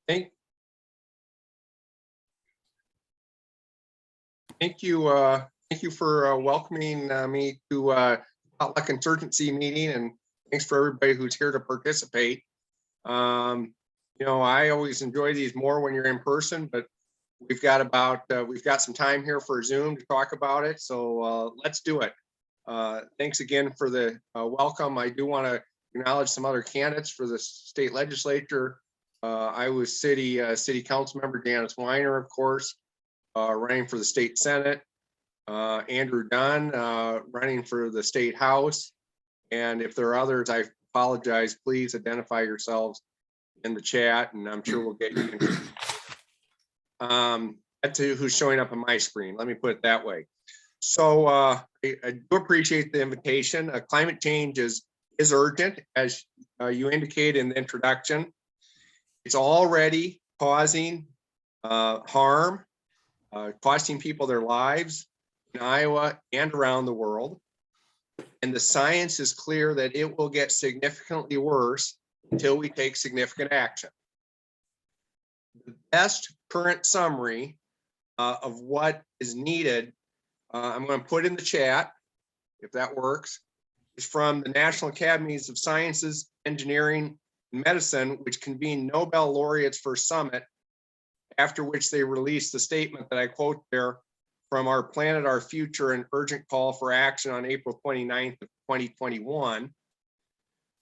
Thank you. Thank you for welcoming me to Potluck Insurgency meeting, and thanks for everybody who's here to participate. I always enjoy these more when you're in person, but we've got some time here for Zoom to talk about it. So let's do it. Thanks again for the welcome. I do want to acknowledge some other candidates for the state legislature. Iowa City Council Member Janice Weiner, of course, running for the state Senate. Andrew Dunn running for the state House. And if there are others, I apologize. Please identify yourselves in the chat, and I'm sure we'll get you. That's who's showing up on my screen. Let me put it that way. So I do appreciate the invitation. Climate change is urgent, as you indicate in the introduction. It's already causing harm, costing people their lives in Iowa and around the world. And the science is clear that it will get significantly worse until we take significant action. The best current summary of what is needed, I'm going to put in the chat, if that works, is from the National Academies of Sciences, Engineering, and Medicine, which convened Nobel laureates for a summit, after which they released the statement that I quote there from Our Planet, Our Future, an urgent call for action on April 29th of 2021.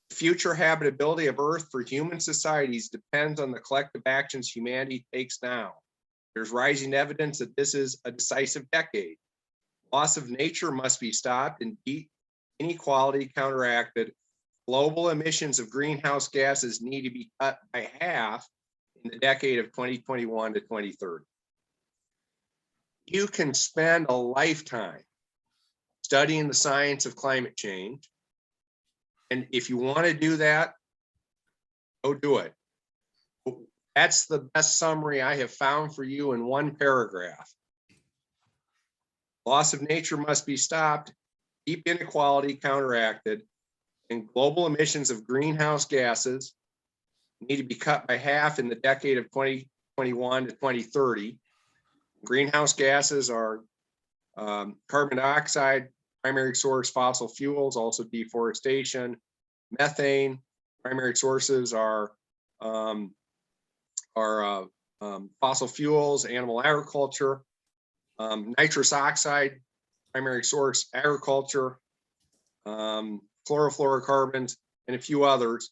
The future habitability of Earth for human societies depends on the collective actions humanity takes now. There's rising evidence that this is a decisive decade. Loss of nature must be stopped and deep inequality counteracted. Global emissions of greenhouse gases need to be cut by half in the decade of 2021 to 2030. You can spend a lifetime studying the science of climate change. And if you want to do that, go do it. That's the best summary I have found for you in one paragraph. Loss of nature must be stopped, deep inequality counteracted, and global emissions of greenhouse gases need to be cut by half in the decade of 2021 to 2030. Greenhouse gases are carbon dioxide, primary source fossil fuels, also deforestation, methane. Primary sources are fossil fuels, animal agriculture, nitrous oxide, primary source agriculture, chlorofluorocarbons, and a few others.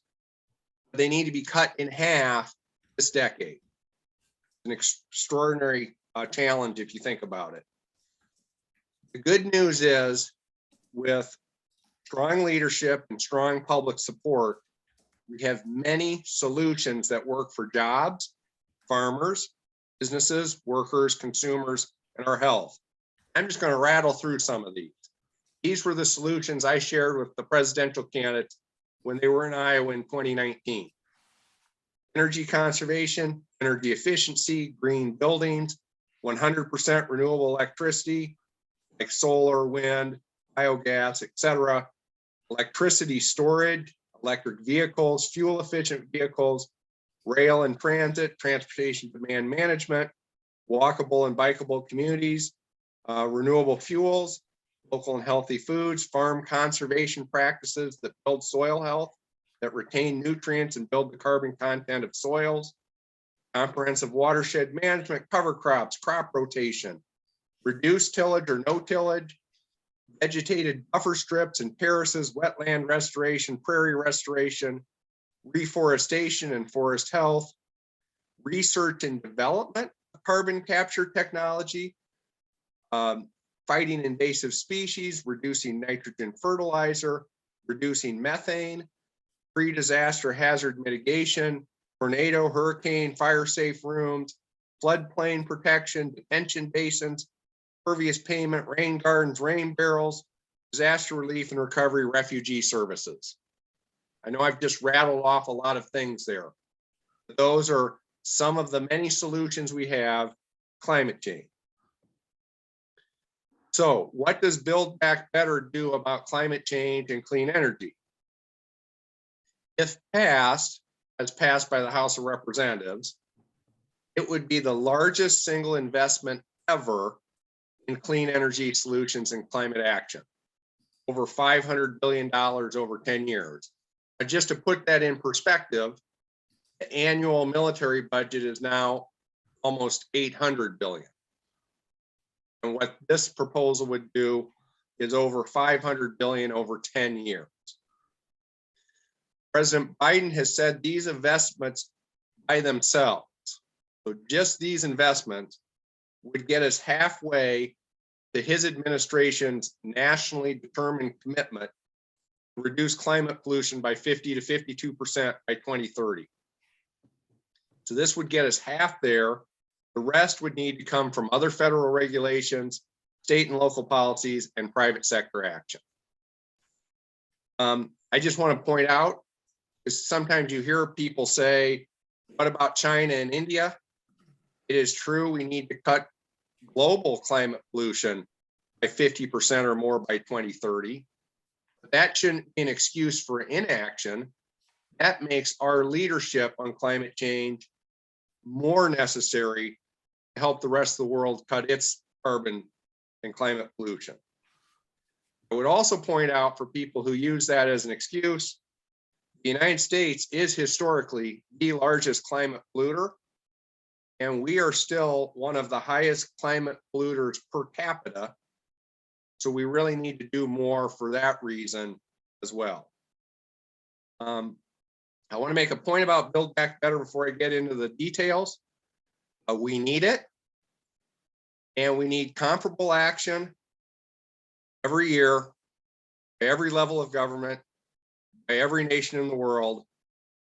They need to be cut in half this decade. An extraordinary challenge if you think about it. The good news is, with strong leadership and strong public support, we have many solutions that work for jobs, farmers, businesses, workers, consumers, and our health. I'm just going to rattle through some of these. These were the solutions I shared with the presidential candidates when they were in Iowa in 2019. Energy conservation, energy efficiency, green buildings, 100% renewable electricity, like solar, wind, biogas, etc. Electricity storage, electric vehicles, fuel efficient vehicles, rail and transit, transportation demand management, walkable and bikeable communities, renewable fuels, local and healthy foods, farm conservation practices that build soil health, that retain nutrients and build the carbon content of soils, comprehensive watershed management, cover crops, crop rotation, reduced tillage or no tillage, vegetated buffer strips and terraces, wetland restoration, prairie restoration, reforestation and forest health, research and development of carbon capture technology, fighting invasive species, reducing nitrogen fertilizer, reducing methane, pre-disaster hazard mitigation, tornado, hurricane, fire-safe rooms, floodplain protection, detention basins, pervious pavement, rain gardens, rain barrels, disaster relief and recovery, refugee services. I know I've just rattled off a lot of things there. Those are some of the many solutions we have. Climate change. So what does Build Back Better do about climate change and clean energy? If passed, as passed by the House of Representatives, It would be the largest single investment ever in clean energy solutions and climate action, over $500 billion over 10 years. But just to put that in perspective, the annual military budget is now almost 800 billion. And what this proposal would do is over 500 billion over 10 years. President Biden has said these investments by themselves, so just these investments, would get us halfway to his administration's nationally determined commitment to reduce climate pollution by 50 to 52% by 2030. So this would get us half there. The rest would need to come from other federal regulations, state and local policies, and private sector action. I just want to point out, because sometimes you hear people say, what about China and India? It is true, we need to cut global climate pollution by 50% or more by 2030. But that shouldn't be an excuse for inaction. That makes our leadership on climate change more necessary to help the rest of the world cut its carbon and climate pollution. I would also point out for people who use that as an excuse, the United States is historically the largest climate polluter, and we are still one of the highest climate polluters per capita. So we really need to do more for that reason as well. I want to make a point about Build Back Better before I get into the details. We need it, and we need comparable action every year, by every level of government, by every nation in the world,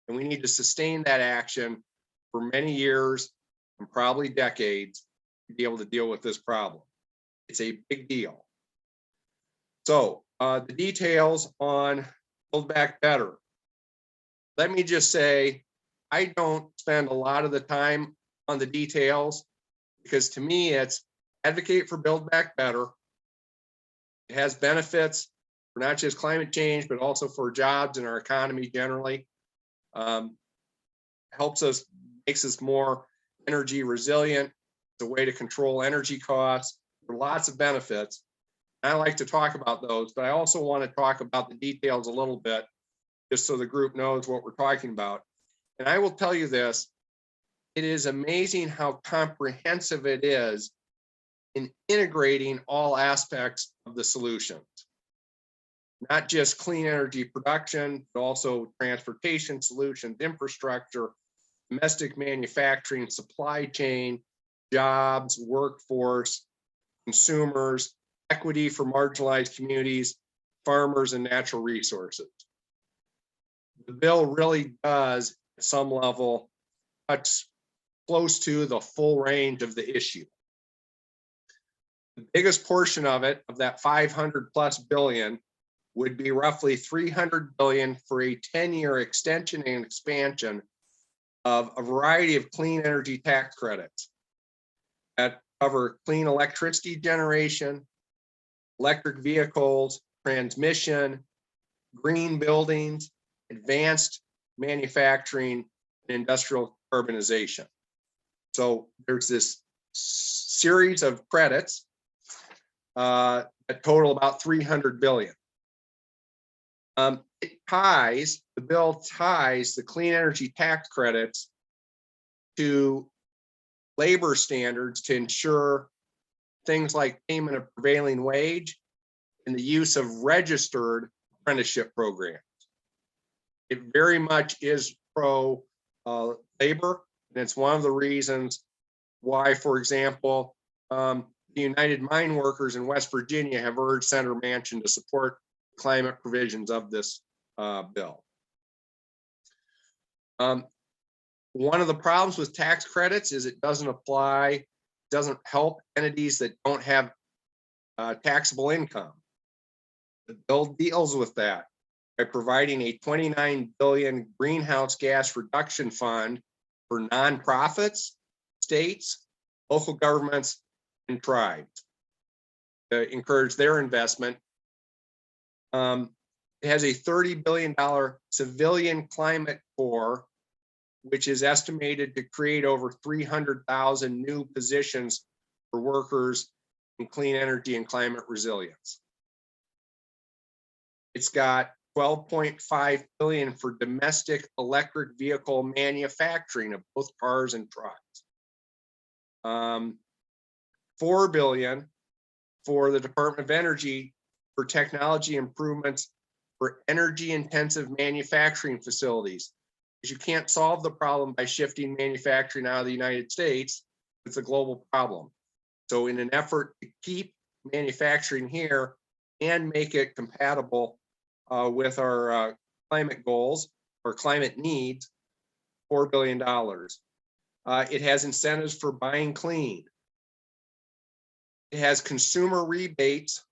and we need to sustain that action for many years and probably decades to be able to deal with this problem. It's a big deal. So the details on Build Back Better. Let me just say, I don't spend a lot of the time on the details because to me, it's advocate for Build Back Better. It has benefits for not just climate change, but also for jobs and our economy generally. Helps us, makes us more energy resilient. It's a way to control energy costs. There are lots of benefits. I like to talk about those, but I also want to talk about the details a little bit, just so the group knows what we're talking about. And I will tell you this, it is amazing how comprehensive it is in integrating all aspects of the solutions. Not just clean energy production, but also transportation solutions, infrastructure, domestic manufacturing, supply chain, jobs, workforce, consumers, equity for marginalized communities, farmers, and natural resources. The bill really does, at some level, touch close to the full range of the issue. The biggest portion of it, of that 500+ billion, would be roughly 300 billion for a 10-year extension and expansion of a variety of clean energy tax credits that cover clean electricity generation, electric vehicles, transmission, green buildings, advanced manufacturing, and industrial urbanization. So there's this series of credits that total about 300 billion. The bill ties the clean energy tax credits to labor standards to ensure things like payment of prevailing wage and the use of registered apprenticeship programs. It very much is pro labor, and it's one of the reasons why, for example, the United Mine Workers in West Virginia have urged Senator Manchin to support climate provisions of this bill. One of the problems with tax credits is it doesn't help entities that don't have taxable income. The bill deals with that by providing a 29 billion greenhouse gas reduction fund for nonprofits, states, local governments, and tribes to encourage their investment. It has a $30 billion civilian climate corps which is estimated to create over 300,000 new positions for workers in clean energy and climate resilience. It's got 12.5 billion for domestic electric vehicle manufacturing of both cars and trucks. 4 billion for the Department of Energy for technology improvements for energy intensive manufacturing facilities. Because you can't solve the problem by shifting manufacturing out of the United States. It's a global problem. So in an effort to keep manufacturing here and make it compatible with our climate goals or climate needs, $4 billion. It has incentives for buying clean. It has consumer rebates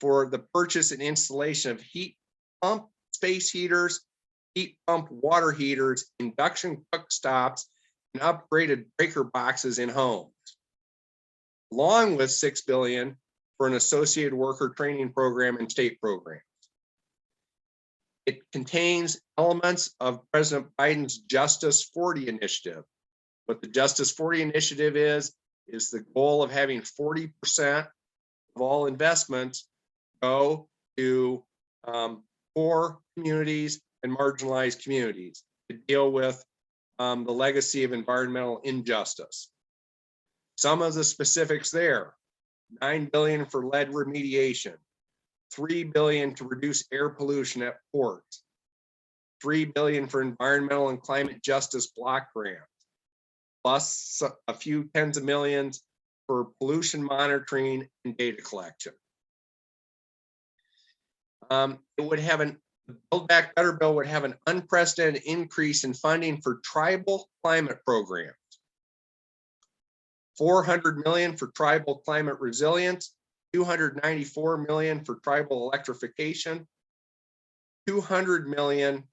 for the purchase and installation of heat pump space heaters, heat pump water heaters, induction cooktops, and upgraded breaker boxes in homes, along with $6 billion for an associated worker training program and state programs. It contains elements of President Biden's Justice 40 initiative. What the Justice 40 initiative is the goal of having 40% of all investments go to poor communities and marginalized communities to deal with the legacy of environmental injustice. Some of the specifics there: $9 billion for lead remediation, $3 billion to reduce air pollution at ports, $3 billion for environmental and climate justice block grants, plus a few tens of millions for pollution monitoring and data collection. It would have the Build Back Better bill would have an unprecedented increase in funding for tribal climate programs. $400 million for tribal climate resilience, $294 million for tribal electrification, $200 million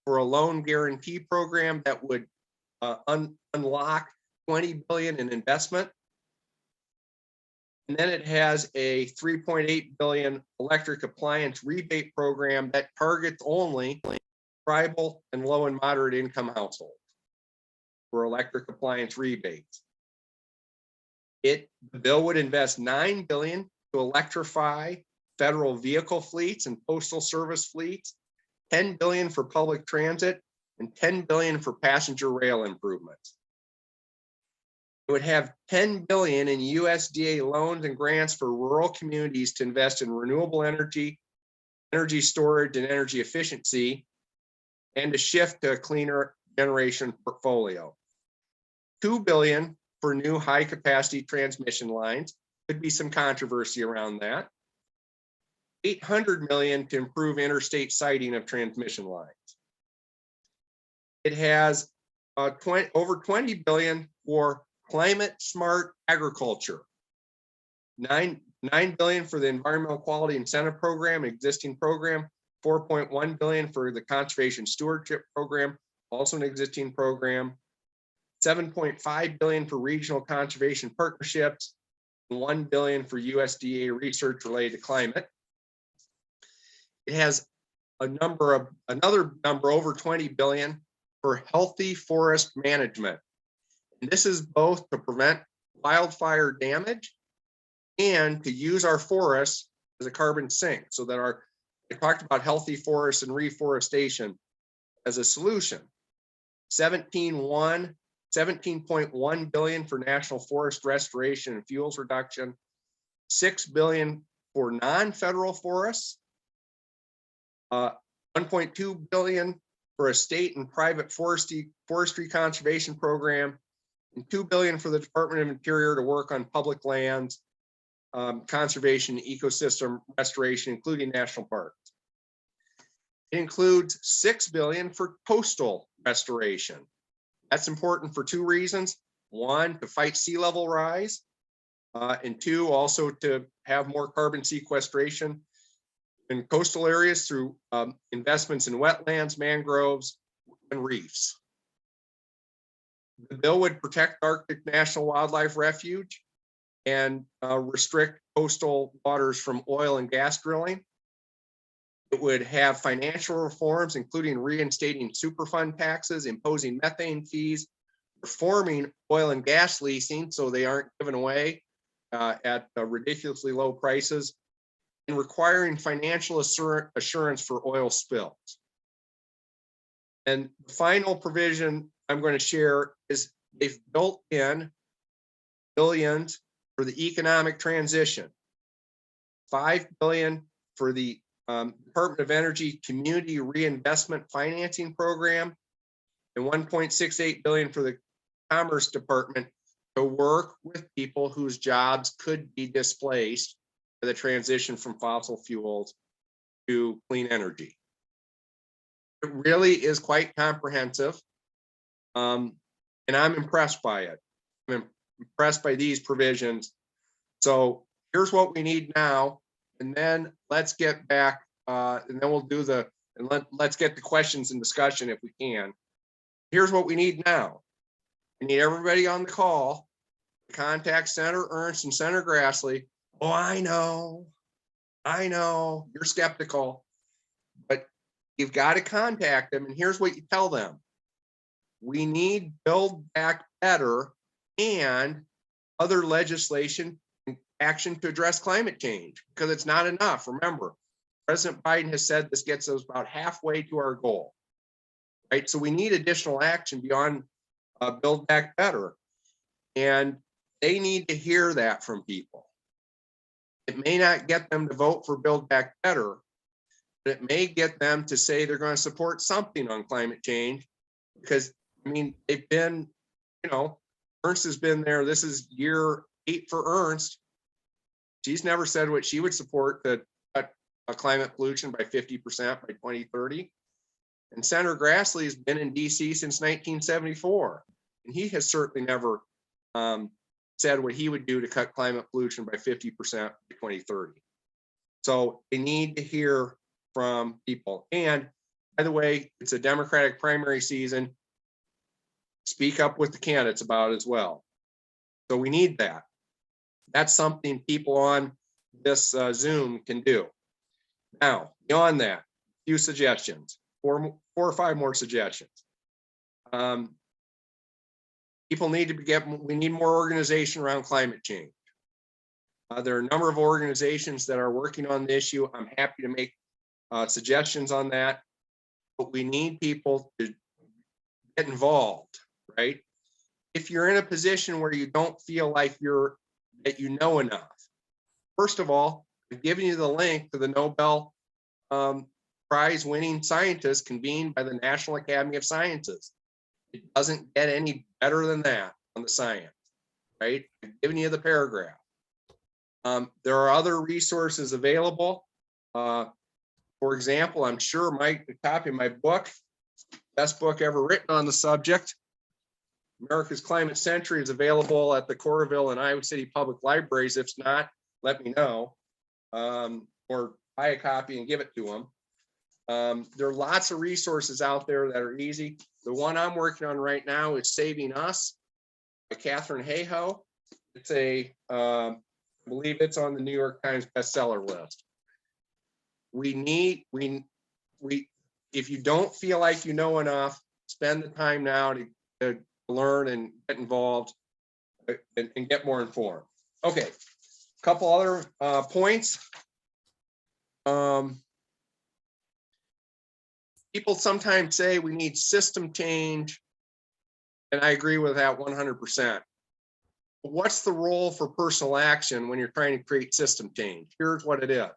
for a loan guarantee program that would unlock $20 billion in investment. And then it has a $3.8 billion electric appliance rebate program that targets only tribal and low and moderate income households for electric appliance rebates. The bill would invest $9 billion to electrify federal vehicle fleets and postal service fleets, $10 billion for public transit, and $10 billion for passenger rail improvements. It would have $10 billion in USDA loans and grants for rural communities to invest in renewable energy, energy storage, and energy efficiency, and to shift to a cleaner generation portfolio. $2 billion for new high capacity transmission lines. Could be some controversy around that. $800 million to improve interstate siting of transmission lines. It has over $20 billion for climate smart agriculture. $9 billion for the environmental quality incentive program, existing program. $4.1 billion for the conservation stewardship program, also an existing program. $7.5 billion for regional conservation partnerships, and $1 billion for USDA research related to climate. It has another number over $20 billion for healthy forest management. And this is both to prevent wildfire damage and to use our forests as a carbon sink, so that I talked about healthy forests and reforestation as a solution. $17.1 billion for national forest restoration and fuels reduction, $6 billion for non-federal forests, $1.2 billion for a state and private forestry conservation program, and $2 billion for the Department of Interior to work on public lands, conservation, ecosystem restoration, including national parks. It includes $6 billion for coastal restoration. That's important for two reasons. One, to fight sea level rise, and two, also to have more carbon sequestration in coastal areas through investments in wetlands, mangroves, and reefs. The bill would protect Arctic National Wildlife Refuge and restrict coastal waters from oil and gas drilling. It would have financial reforms, including reinstating Superfund taxes, imposing methane fees, reforming oil and gas leasing so they aren't given away at ridiculously low prices, and requiring financial assurance for oil spills. And the final provision I'm going to share is they've built in billions for the economic transition, $5 billion for the Department of Energy Community Reinvestment Financing Program, and $1.68 billion for the Commerce Department to work with people whose jobs could be displaced by the transition from fossil fuels to clean energy. It really is quite comprehensive, and I'm impressed by it. I'm impressed by these provisions. So here's what we need now, and then let's get back, and then we'll do let's get the questions and discussion if we can. Here's what we need now. We need everybody on the call to contact Senator Ernst and Senator Grassley. Oh, I know, you're skeptical, but you've got to contact them. And here's what you tell them. We need Build Back Better and other legislation and action to address climate change, because it's not enough. Remember, President Biden has said this gets us about halfway to our goal, right? So we need additional action beyond Build Back Better. And they need to hear that from people. It may not get them to vote for Build Back Better, but it may get them to say they're going to support something on climate change, because, I mean, they've been, Ernst has been there. This is year 8 for Ernst. She's never said what she would support, to cut climate pollution by 50% by 2030. And Senator Grassley has been in DC since 1974. And he has certainly never said what he would do to cut climate pollution by 50% by 2030. So they need to hear from people. And by the way, it's a Democratic primary season. Speak up with the candidates about it as well. So we need that. That's something people on this Zoom can do. Now, beyond that, a few suggestions, four or five more suggestions. People need to we need more organization around climate change. There are a number of organizations that are working on the issue. I'm happy to make suggestions on that, but we need people to get involved, right? If you're in a position where you don't feel like that you know enough, first of all, I've given you the link to the Nobel Prize winning scientists convened by the National Academy of Sciences. It doesn't get any better than that on the science, right? I've given you the paragraph. There are other resources available. For example, I'm sure a copy of my book, best book ever written on the subject, America's Climate Century, is available at the Coralville and Iowa City Public Libraries. If not, let me know, or buy a copy and give it to them. There are lots of resources out there that are easy. The one I'm working on right now is Saving Us by Katherine Hayhoe. It's I believe it's on the New York Times bestseller list. If you don't feel like you know enough, spend the time now to learn and get involved and get more informed. Okay, a couple other points. People sometimes say we need system change, and I agree with that 100%. But what's the role for personal action when you're trying to create system change? Here's what it is.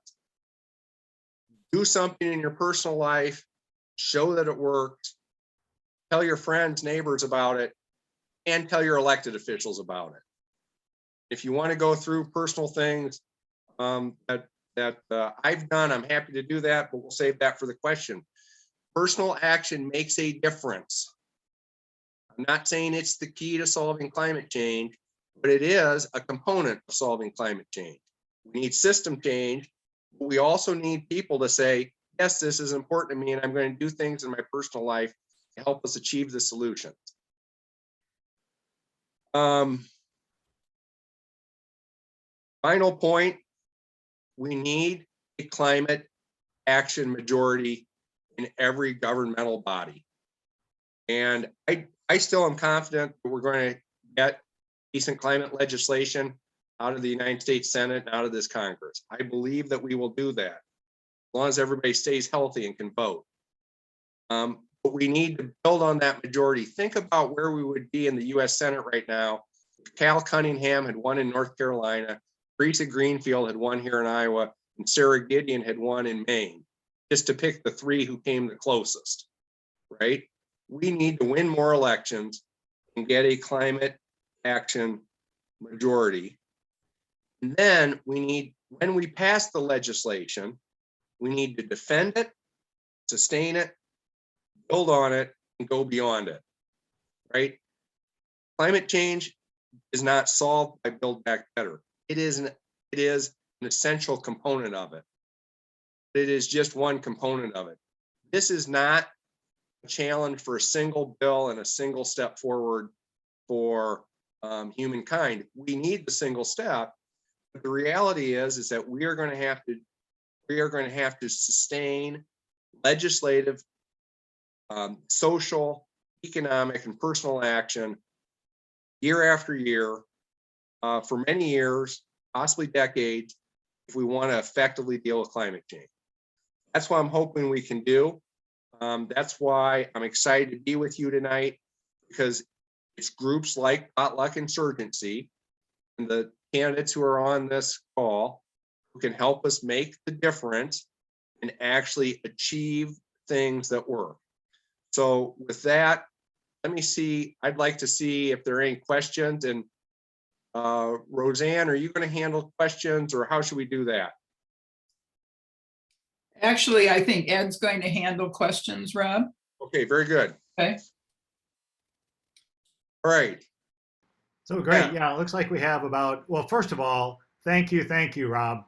Do something in your personal life, show that it works, tell your friends, neighbors about it, and tell your elected officials about it. If you want to go through personal things that I've done, I'm happy to do that, but we'll save that for the question. Personal action makes a difference. I'm not saying it's the key to solving climate change, but it is a component of solving climate change. We need system change, but we also need people to say, yes, this is important to me, and I'm going to do things in my personal life to help us achieve the solutions. Final point, we need a climate action majority in every governmental body. And I still am confident that we're going to get decent climate legislation out of the United States Senate and out of this Congress. I believe that we will do that as long as everybody stays healthy and can vote. But we need to build on that majority. Think about where we would be in the US Senate right now. Cal Cunningham had won in North Carolina, Teresa Greenfield had won here in Iowa, and Sarah Gideon had won in Maine, just to pick the three who came the closest, right? We need to win more elections and get a climate action majority. And then we need, when we pass the legislation, we need to defend it, sustain it, build on it, and go beyond it, right? Climate change is not solved by Build Back Better. It is an essential component of it. It is just one component of it. This is not a challenge for a single bill and a single step forward for humankind. We need the single step, but the reality is that we are going to have to sustain legislative, social, economic, and personal action year after year for many years, possibly decades, if we want to effectively deal with climate change. That's what I'm hoping we can do. That's why I'm excited to be with you tonight, because it's groups like Potluck Insurgency and the candidates who are on this call who can help us make the difference and actually achieve things that work. So with that, let me see, I'd like to see if there are any questions. And Roseanne, are you going to handle questions, or how should we do that? Actually, I think Ed's going to handle questions, Rob. Okay, very good. Okay. All right. So great. Yeah, it looks like we have about, well, first of all, thank you, Rob.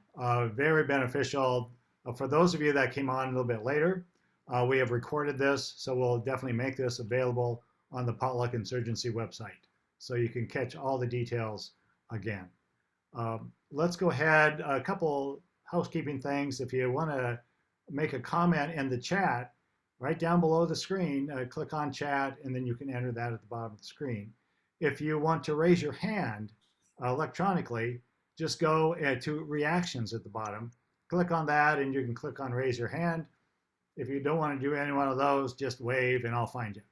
Very beneficial. For those of you that came on a little bit later, we have recorded this, so we'll definitely make this available on the Potluck Insurgency website, so you can catch all the details again. Let's go ahead, a couple housekeeping things. If you want to make a comment in the chat, right down below the screen, click on chat, and then you can enter that at the bottom of the screen. If you want to raise your hand electronically, just go to reactions at the bottom, click on that, and you can click on raise your hand. If you don't want to do any one of those, just wave and I'll find you.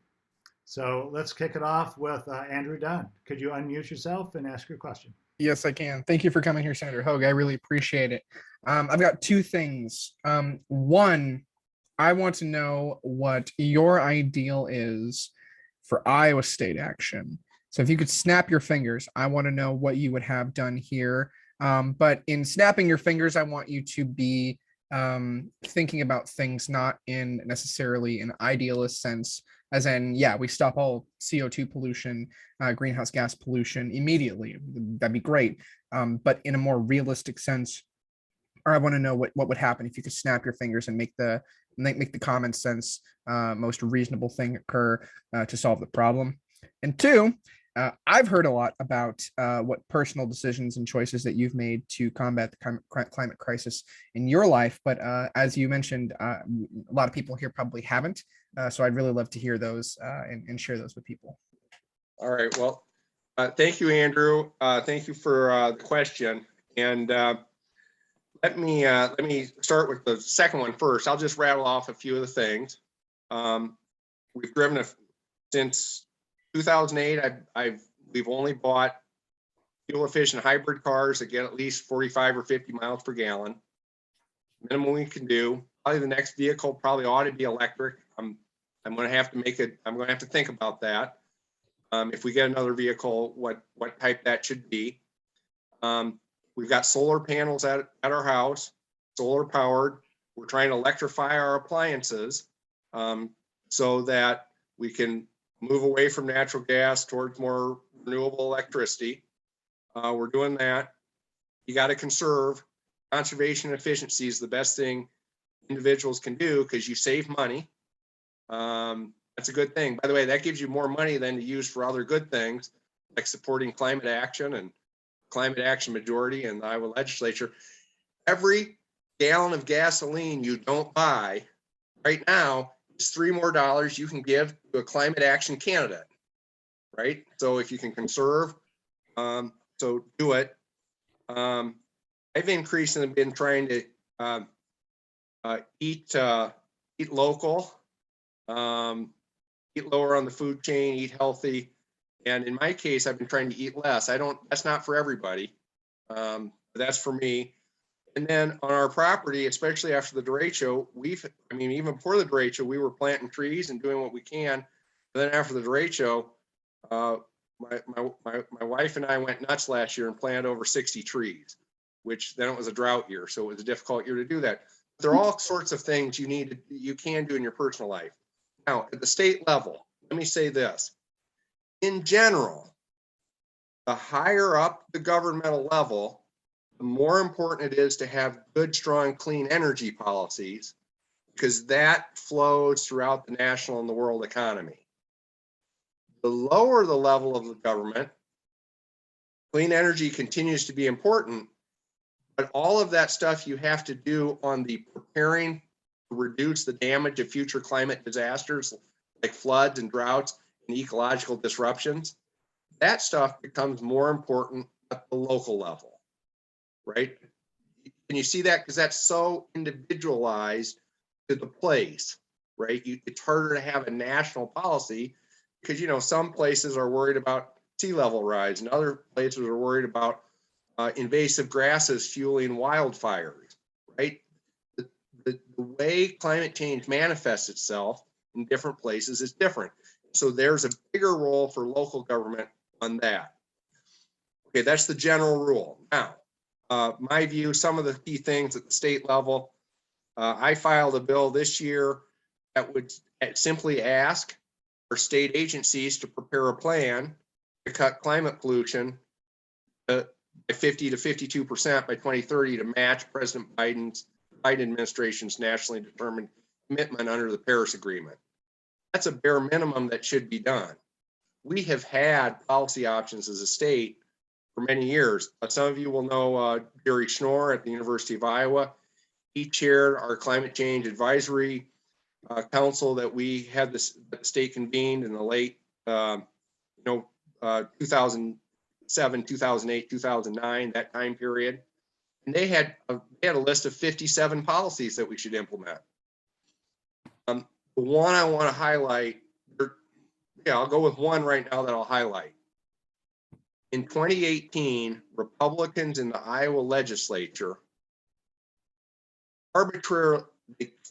So let's kick it off with Andrew Dunn. Could you unmute yourself and ask your question? Yes, I can. Thank you for coming here, Senator Hogg. I really appreciate it. I've got two things. One, I want to know what your ideal is for Iowa state action. So if you could snap your fingers, I want to know what you would have done here. But in snapping your fingers, I want you to be thinking about things not in necessarily an idealist sense, as in, yeah, we stop all CO2 pollution, greenhouse gas pollution immediately. That'd be great. But in a more realistic sense, or I want to know what would happen if you could snap your fingers and make the common sense, most reasonable thing occur to solve the problem. And two, I've heard a lot about what personal decisions and choices that you've made to combat the climate crisis in your life. But as you mentioned, a lot of people here probably haven't. So I'd really love to hear those and share those with people. All right. Well, thank you, Andrew. Thank you for the question. And let me start with the second one first. I'll just rattle off a few of the things. We've driven since 2008. We've only bought fuel efficient hybrid cars that get at least 45 or 50 miles per gallon. Minimum we can do. Probably the next vehicle probably ought to be electric. I'm going to have to make it. I'm going to have to think about that. If we get another vehicle, what type that should be. We've got solar panels at our house, solar powered. We're trying to electrify our appliances so that we can move away from natural gas towards more renewable electricity. We're doing that. You got to conserve. Conservation efficiency is the best thing individuals can do because you save money. That's a good thing. By the way, that gives you more money than to use for other good things, like supporting climate action and climate action majority in the Iowa legislature. Every gallon of gasoline you don't buy right now is $3 more you can give to a climate action candidate, right? So if you can conserve, so do it. I've increasingly been trying to eat local, eat lower on the food chain, eat healthy. And in my case, I've been trying to eat less. That's not for everybody. That's for me. And then on our property, especially after the derecho, even before the derecho, we were planting trees and doing what we can. But then after the derecho, my wife and I went nuts last year and planted over 60 trees, which then it was a drought year. So it was a difficult year to do that. There are all sorts of things you can do in your personal life. Now, at the state level, let me say this. In general, the higher up the governmental level, the more important it is to have good, strong, clean energy policies, because that flows throughout the national and the world economy. The lower the level of the government, clean energy continues to be important, but all of that stuff you have to do on the preparing to reduce the damage of future climate disasters like floods and droughts and ecological disruptions, that stuff becomes more important at the local level. Right? Can you see that? Because that's so individualized to the place, right? It's harder to have a national policy because, some places are worried about sea level rise and other places are worried about invasive grasses fueling wildfires, right? The way climate change manifests itself in different places is different. So there's a bigger role for local government on that. Okay, that's the general rule. Now, my view, some of the key things at the state level, I filed a bill this year that would simply ask for state agencies to prepare a plan to cut climate pollution by 50 to 52% by 2030 to match President Biden administration's nationally determined commitment under the Paris Agreement. That's a bare minimum that should be done. We have had policy options as a state for many years. Some of you will know Gary Schnorr at the University of Iowa. He chaired our climate change advisory council that we had the state convened in the late 2007, 2008, 2009, that time period. And they had a list of 57 policies that we should implement. The one I want to highlight, I'll go with one right now that I'll highlight. In 2018, Republicans in the Iowa legislature arbitrarily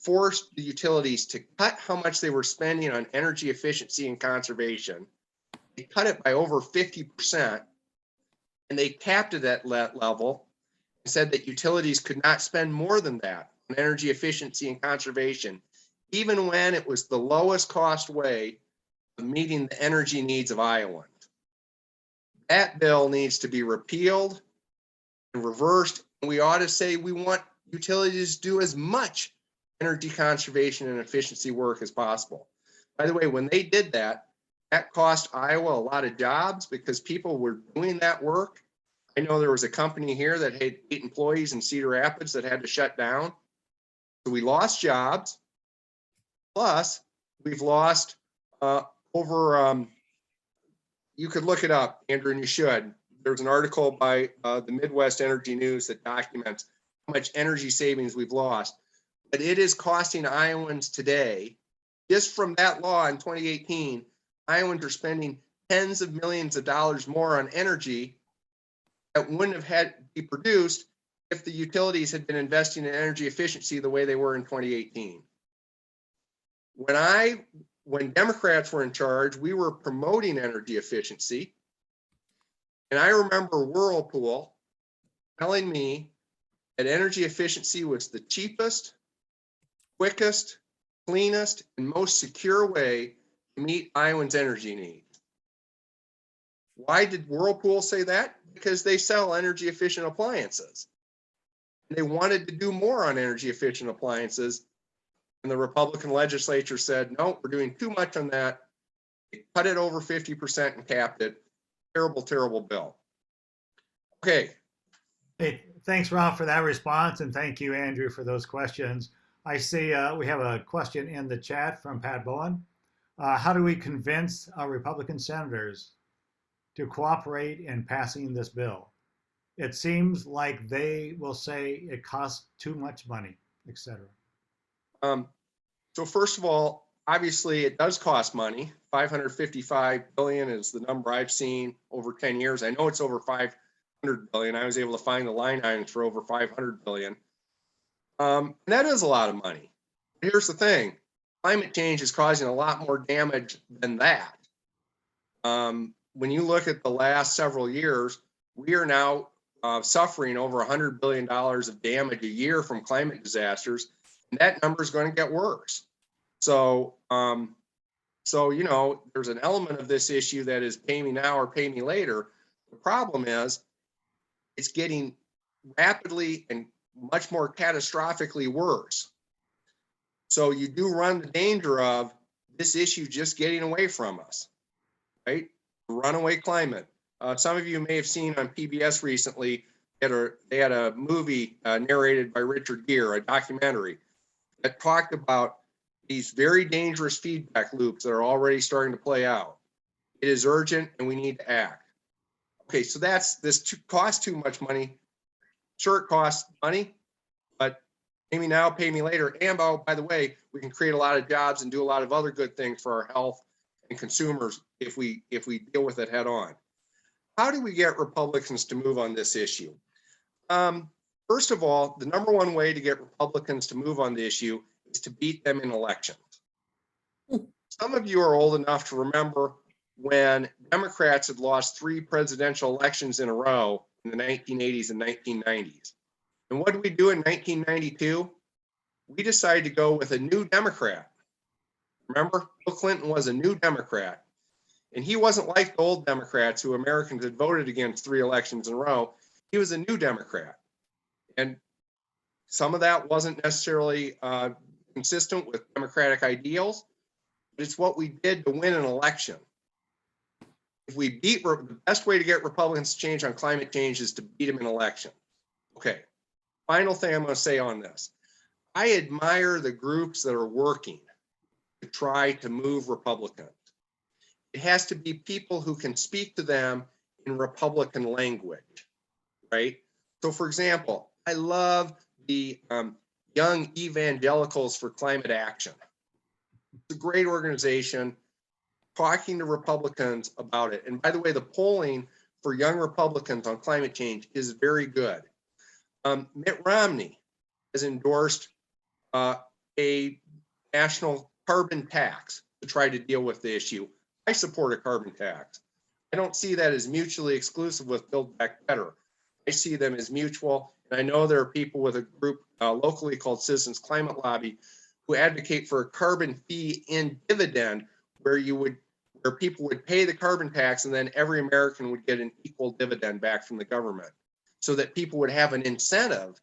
forced the utilities to cut how much they were spending on energy efficiency and conservation. They cut it by over 50%, and they capped it at that level and said that utilities could not spend more than that on energy efficiency and conservation, even when it was the lowest cost way of meeting the energy needs of Iowans. That bill needs to be repealed and reversed. And we ought to say we want utilities to do as much energy conservation and efficiency work as possible. By the way, when they did that, that cost Iowa a lot of jobs because people were doing that work. I know there was a company here that had 8 employees in Cedar Rapids that had to shut down. So we lost jobs. Plus, we've lost over you could look it up, Andrew, and you should. There's an article by the Midwest Energy News that documents how much energy savings we've lost. But it is costing Iowans today, just from that law in 2018, Iowans are spending tens of millions of dollars more on energy that wouldn't have had to be produced if the utilities had been investing in energy efficiency the way they were in 2018. When Democrats were in charge, we were promoting energy efficiency. And I remember Whirlpool telling me that energy efficiency was the cheapest, quickest, cleanest, and most secure way to meet Iowans' energy needs. Why did Whirlpool say that? Because they sell energy efficient appliances. They wanted to do more on energy efficient appliances. And the Republican legislature said, no, we're doing too much on that. They cut it over 50% and capped it. Terrible, terrible bill. Okay. Hey, Thanks, Rob, for that response, and thank you, Andrew, for those questions. I see we have a question in the chat from Pat Bowen. How do we convince our Republican senators to cooperate in passing this bill? It seems like they will say it costs too much money, etc. So first of all, obviously it does cost money. 555 billion is the number I've seen over 10 years. I know it's over 500 billion. I was able to find the line items for over 500 billion. And that is a lot of money. But here's the thing. Climate change is causing a lot more damage than that. When you look at the last several years, we are now suffering over $100 billion of damage a year from climate disasters, and that number is going to get worse. So, you know, there's an element of this issue that is pay me now or pay me later. The problem is it's getting rapidly and much more catastrophically worse. So you do run the danger of this issue just getting away from us, right? Runaway climate. Some of you may have seen on PBS recently, they had a movie narrated by Richard Gere, a documentary that talked about these very dangerous feedback loops that are already starting to play out. It is urgent and we need to act. Okay, so this costs too much money. Sure, it costs money, but pay me now, pay me later. And by the way, we can create a lot of jobs and do a lot of other good things for our health and consumers if we deal with it head on. How do we get Republicans to move on this issue? First of all, the number one way to get Republicans to move on the issue is to beat them in elections. Some of you are old enough to remember when Democrats had lost 3 presidential elections in a row in the 1980s and 1990s. And what did we do in 1992? We decided to go with a new Democrat. Remember, Bill Clinton was a new Democrat. And he wasn't like the old Democrats who Americans had voted against 3 elections in a row. He was a new Democrat. And some of that wasn't necessarily consistent with Democratic ideals, but it's what we did to win an election. If we the best way to get Republicans to change on climate change is to beat them in election. Okay, final thing I'm going to say on this. I admire the groups that are working to try to move Republicans. It has to be people who can speak to them in Republican language, right? So for example, I love the Young Evangelicals for Climate Action. It's a great organization talking to Republicans about it. And by the way, the polling for young Republicans on climate change is very good. Mitt Romney has endorsed a national carbon tax to try to deal with the issue. I support a carbon tax. I don't see that as mutually exclusive with Build Back Better. I see them as mutual. And I know there are people with a group locally called Citizens Climate Lobby who advocate for a carbon fee in dividend where people would pay the carbon tax and then every American would get an equal dividend back from the government so that people would have an incentive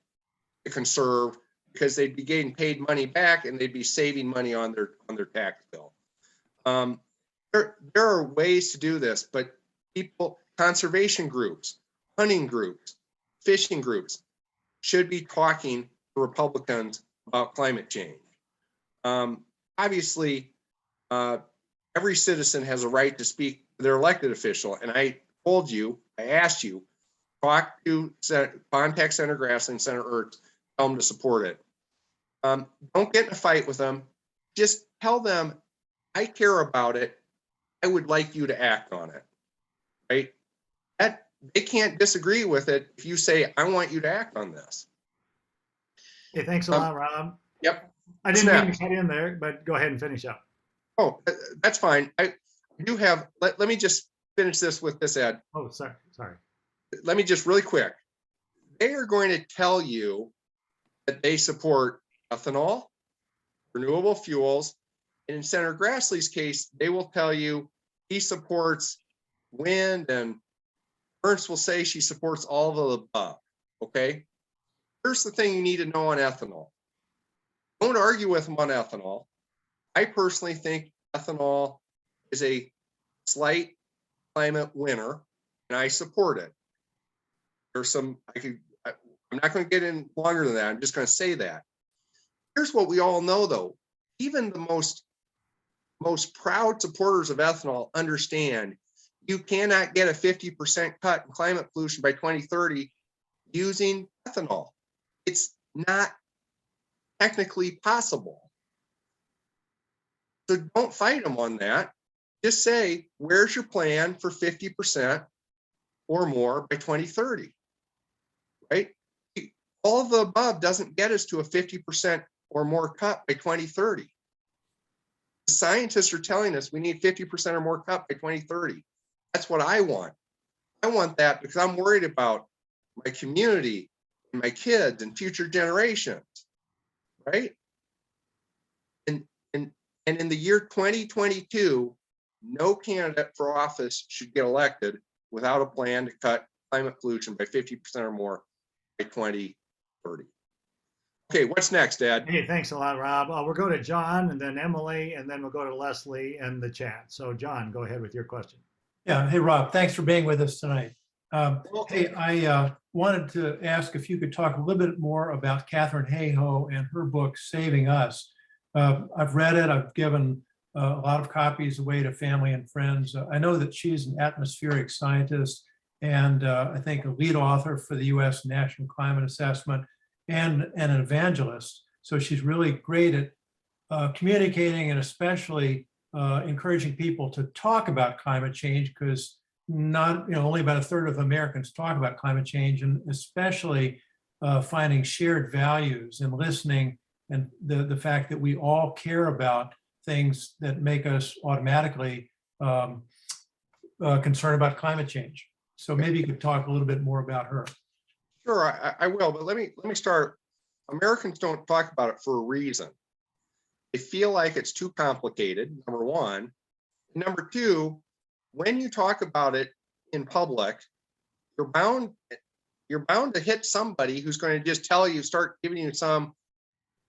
to conserve because they'd be getting paid money back and they'd be saving money on their tax bill. There are ways to do this, but conservation groups, hunting groups, fishing groups should be talking to Republicans about climate change. Obviously, every citizen has a right to speak to their elected official. And I asked you, contact Senator Grassley and Senator Ertz, tell them to support it. Don't get in a fight with them. Just tell them, I care about it. I would like you to act on it, right? They can't disagree with it if you say, I want you to act on this. Hey, thanks a lot, Rob. Yep. I didn't mean to cut in there, but go ahead and finish up. Oh, that's fine. I do have, let me just finish this with this, Ed. Oh, sorry. Let me just really quick. They are going to tell you that they support ethanol, renewable fuels, and in Senator Grassley's case, they will tell you he supports wind, and Ernst will say she supports all of the above, okay? Here's the thing you need to know on ethanol. Don't argue with them on ethanol. I personally think ethanol is a slight climate winner, and I support it. There's some, I'm not going to get in longer than that. I'm just going to say that. Here's what we all know, though. Even the most proud supporters of ethanol understand you cannot get a 50% cut in climate pollution by 2030 using ethanol. It's not technically possible. So don't fight them on that. Just say, where's your plan for 50% or more by 2030, right? All of the above doesn't get us to a 50% or more cut by 2030. The scientists are telling us we need 50% or more cut by 2030. That's what I want. I want that because I'm worried about my community and my kids and future generations, right? And in the year 2022, no candidate for office should get elected without a plan to cut climate pollution by 50% or more by 2030. Okay, what's next, Ed? Hey, thanks a lot, Rob. We'll go to John and then Emily, and then we'll go to Leslie in the chat. So John, go ahead with your question. Yeah. Hey, Rob, thanks for being with us tonight. Well, Hey, I wanted to ask if you could talk a little bit more about Katharine Hayhoe and her book, Saving Us. I've read it. I've given a lot of copies away to family and friends. I know that she's an atmospheric scientist and I think a lead author for the U.S. National Climate Assessment and an evangelist. So she's really great at communicating and especially encouraging people to talk about climate change, because only about a third of Americans talk about climate change, and especially finding shared values and listening, and the fact that we all care about things that make us automatically concerned about climate change. So maybe you could talk a little bit more about her. Sure, I will, but let me start. Americans don't talk about it for a reason. They feel like it's too complicated, number one. Number two, when you talk about it in public, you're bound to hit somebody who's going to just start giving you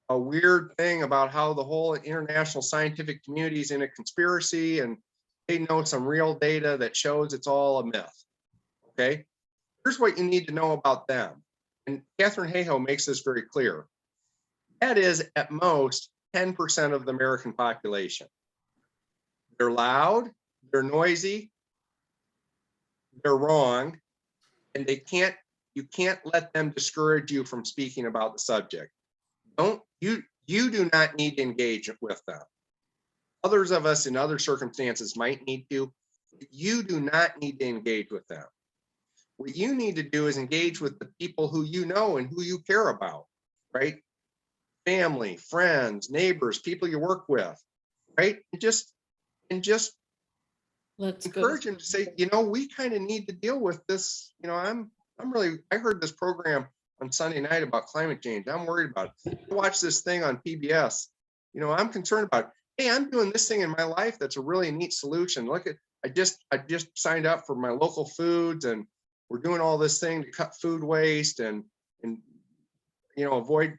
a weird thing about how the whole international scientific community is in a conspiracy and they know some real data that shows it's all a myth. Okay, here's what you need to know about them. And Katharine Hayhoe makes this very clear. That is at most 10% of the American population. They're loud, they're noisy, they're wrong, and you can't let them discourage you from speaking about the subject. You do not need to engage with them. Others of us in other circumstances might need to, but you do not need to engage with them. What you need to do is engage with the people who you know and who you care about, right? Family, friends, neighbors, people you work with, right? And just Let's encourage them to say, we kind of need to deal with this. I heard this program on Sunday night about climate change. I'm worried about it. I watched this thing on PBS. I'm concerned about it. Hey, I'm doing this thing in my life that's a really neat solution. Look at, I just signed up for my local foods, and we're doing all this thing to cut food waste and avoid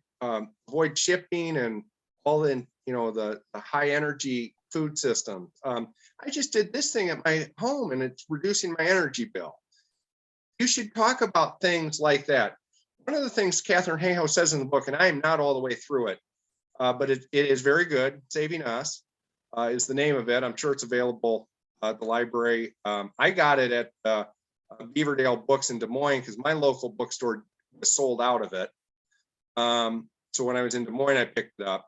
shipping and all the high energy food system. I just did this thing at my home and it's reducing my energy bill. You should talk about things like that. One of the things Katharine Hayhoe says in the book, and I am not all the way through it, but it is very good. Saving Us is the name of it. I'm sure it's available at the library. I got it at Beaverdale Books in Des Moines because my local bookstore was sold out of it. So when I was in Des Moines, I picked it up.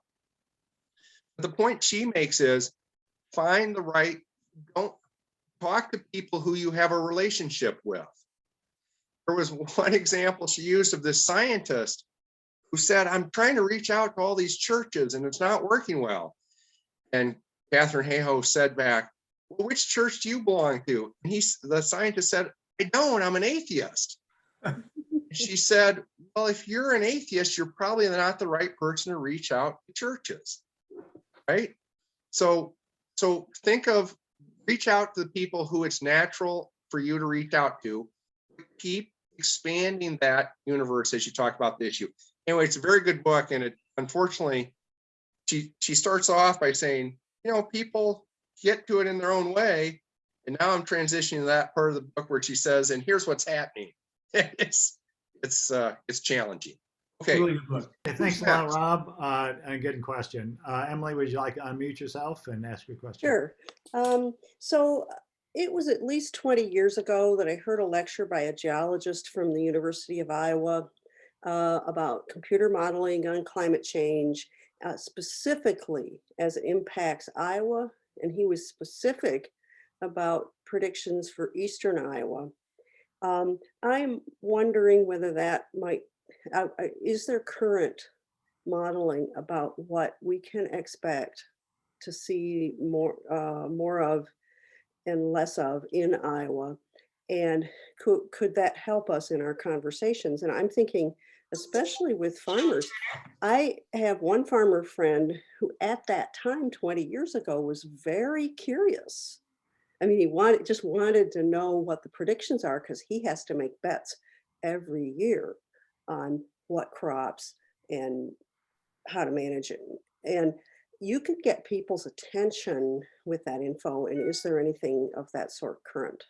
But the point she makes is don't talk to people who you have a relationship with. There was one example she used of this scientist who said, I'm trying to reach out to all these churches and it's not working well. And Katharine Hayhoe said back, well, which church do you belong to? And the scientist said, I don't, I'm an atheist. She said, well, if you're an atheist, you're probably not the right person to reach out to churches, right? So reach out to the people who it's natural for you to reach out to. Keep expanding that universe as you talk about the issue. Anyway, it's a very good book, and unfortunately, she starts off by saying, people get to it in their own way, and now I'm transitioning to that part of the book where she says, and here's what's happening. It's it's challenging. Okay. Really good book. Hey, thanks a lot, Rob, and good question. Emily, would you like to unmute yourself and ask your question? Sure. So it was at least 20 years ago that I heard a lecture by a geologist from the University of Iowa about computer modeling on climate change, specifically as it impacts Iowa. And he was specific about predictions for Eastern Iowa. I'm wondering whether that might, is there current modeling about what we can expect to see more of and less of in Iowa? And could that help us in our conversations? And I'm thinking, especially with farmers, I have one farmer friend who at that time, 20 years ago, was very curious. I mean, he just wanted to know what the predictions are because he has to make bets every year on what crops and how to manage it. And you could get people's attention with that info. And is there anything of that sort current?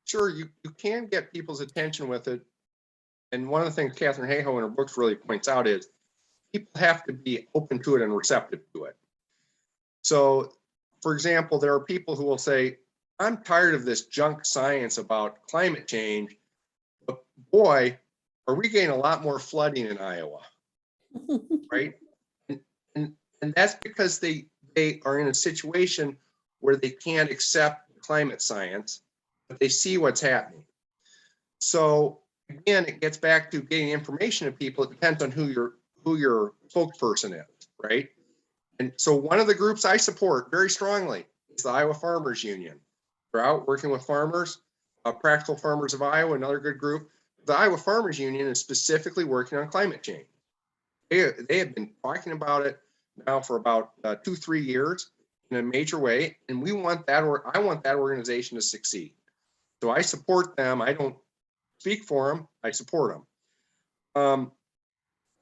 Sure, you can get people's attention with it. And one of the things Catherine Hayhoe in her books really points out is people have to be open to it and receptive to it. So, for example, there are people who will say, I'm tired of this junk science about climate change, but boy, are we getting a lot more flooding in Iowa, right? And that's because they are in a situation where they can't accept climate science, but they see what's happening. So again, it gets back to getting information to people. It depends on who your spokesperson is, right? And so one of the groups I support very strongly is the Iowa Farmers Union. We're out working with farmers, Practical Farmers of Iowa, another good group. The Iowa Farmers Union is specifically working on climate change. They have been talking about it now for about 2-3 years in a major way, and we want that, or I want that organization to succeed. So I support them. I don't speak for them. I support them.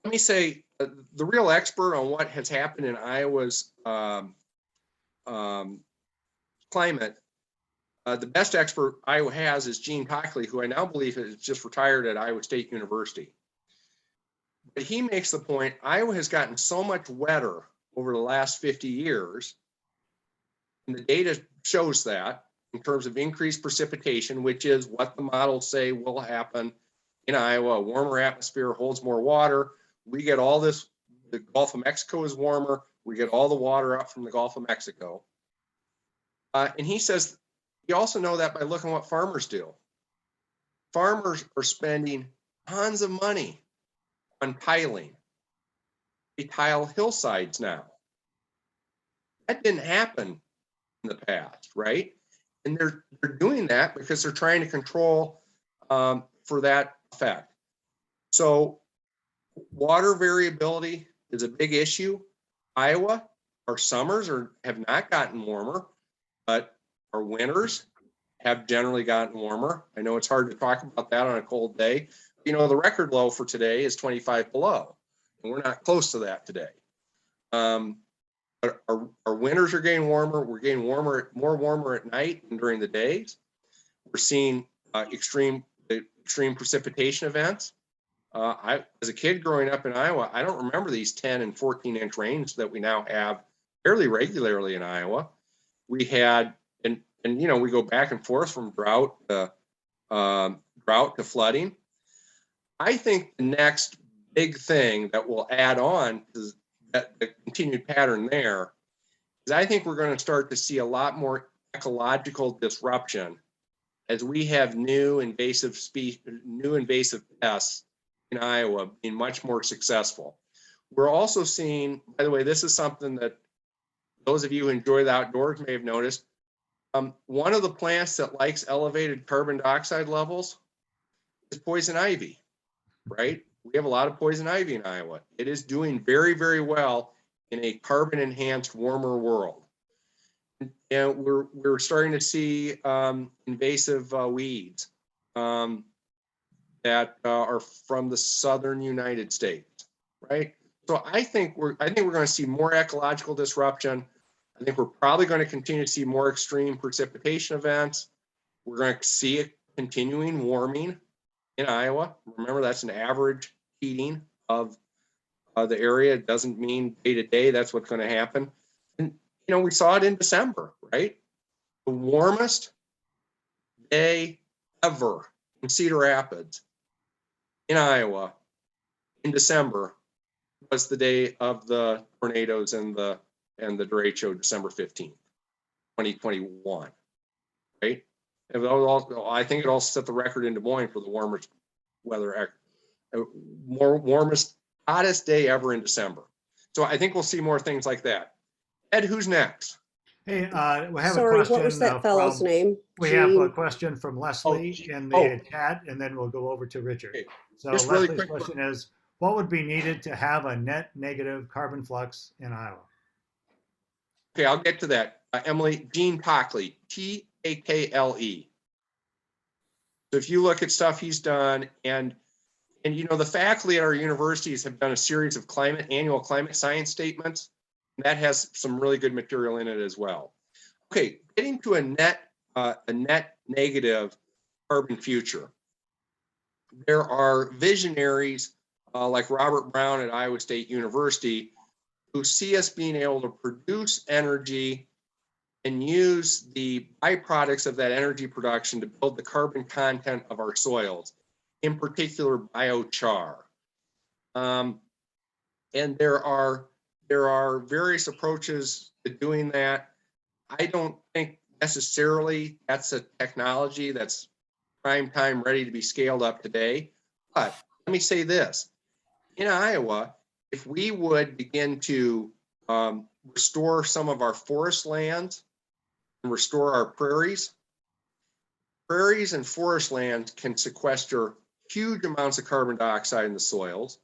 Let me say, the real expert on what has happened in Iowa's climate, the best expert Iowa has is Gene Cockley, who I now believe is just retired at Iowa State University. But he makes the point, Iowa has gotten so much wetter over the last 50 years, and the data shows that in terms of increased precipitation, which is what the models say will happen in Iowa. A warmer atmosphere holds more water. We get all this, the Gulf of Mexico is warmer. We get all the water up from the Gulf of Mexico. And he says, you also know that by looking at what farmers do. Farmers are spending tons of money on tiling. They tile hillsides now. That didn't happen in the past, right? And they're doing that because they're trying to control for that effect. So water variability is a big issue. Iowa, our summers have not gotten warmer, but our winters have generally gotten warmer. I know it's hard to talk about that on a cold day. You know, the record low for today is 25 below, and we're not close to that today. But our winters are getting warmer. We're getting more warmer at night and during the days. We're seeing extreme precipitation events. As a kid growing up in Iowa, I don't remember these 10 and 14-inch rains that we now have fairly regularly in Iowa. We had, and you know, we go back and forth from drought to flooding. I think the next big thing that will add on to that, the continued pattern there, is I think we're going to start to see a lot more ecological disruption as we have new invasive pests in Iowa being much more successful. We're also seeing, by the way, this is something that those of you who enjoy the outdoors may have noticed. One of the plants that likes elevated carbon dioxide levels is poison ivy, right? We have a lot of poison ivy in Iowa. It is doing very, very well in a carbon enhanced warmer world. And we're starting to see invasive weeds that are from the southern United States, right? So I think we're going to see more ecological disruption. I think we're probably going to continue to see more extreme precipitation events. We're going to see a continuing warming. in Iowa. Remember, that's an average heating of the area. It doesn't mean day to day that's what's going to happen. And, we saw it in December, right? The warmest day ever in Cedar Rapids in Iowa in December was the day of the tornadoes and the derecho, December 15th, 2021, right? I think it also set the record in Des Moines for the warmest weather, warmest, hottest day ever in December. So I think we'll see more things like that. Ed, who's next? Hey, we have a Sorry, question. what was that fellow's name? We have a Gene? question from Leslie in the Oh. chat, and then we'll go over to Richard. Okay. So Just really Leslie's quick. question is, what would be needed to have a net negative carbon flux in Iowa? Okay, I'll get to that. Emily, Gene Packley, Takle. So if you look at stuff he's done, and the faculty at our universities have done a series of annual climate science statements. That has some really good material in it as well. Okay, getting to a net negative carbon future. There are visionaries like Robert Brown at Iowa State University who see us being able to produce energy and use the byproducts of that energy production to build the carbon content of our soils, in particular biochar. And there are various approaches to doing that. I don't think necessarily that's a technology that's prime time ready to be scaled up today. But let me say this, in Iowa, if we would begin to restore some of our forest lands and restore our prairies and forest lands can sequester huge amounts of carbon dioxide in the soils.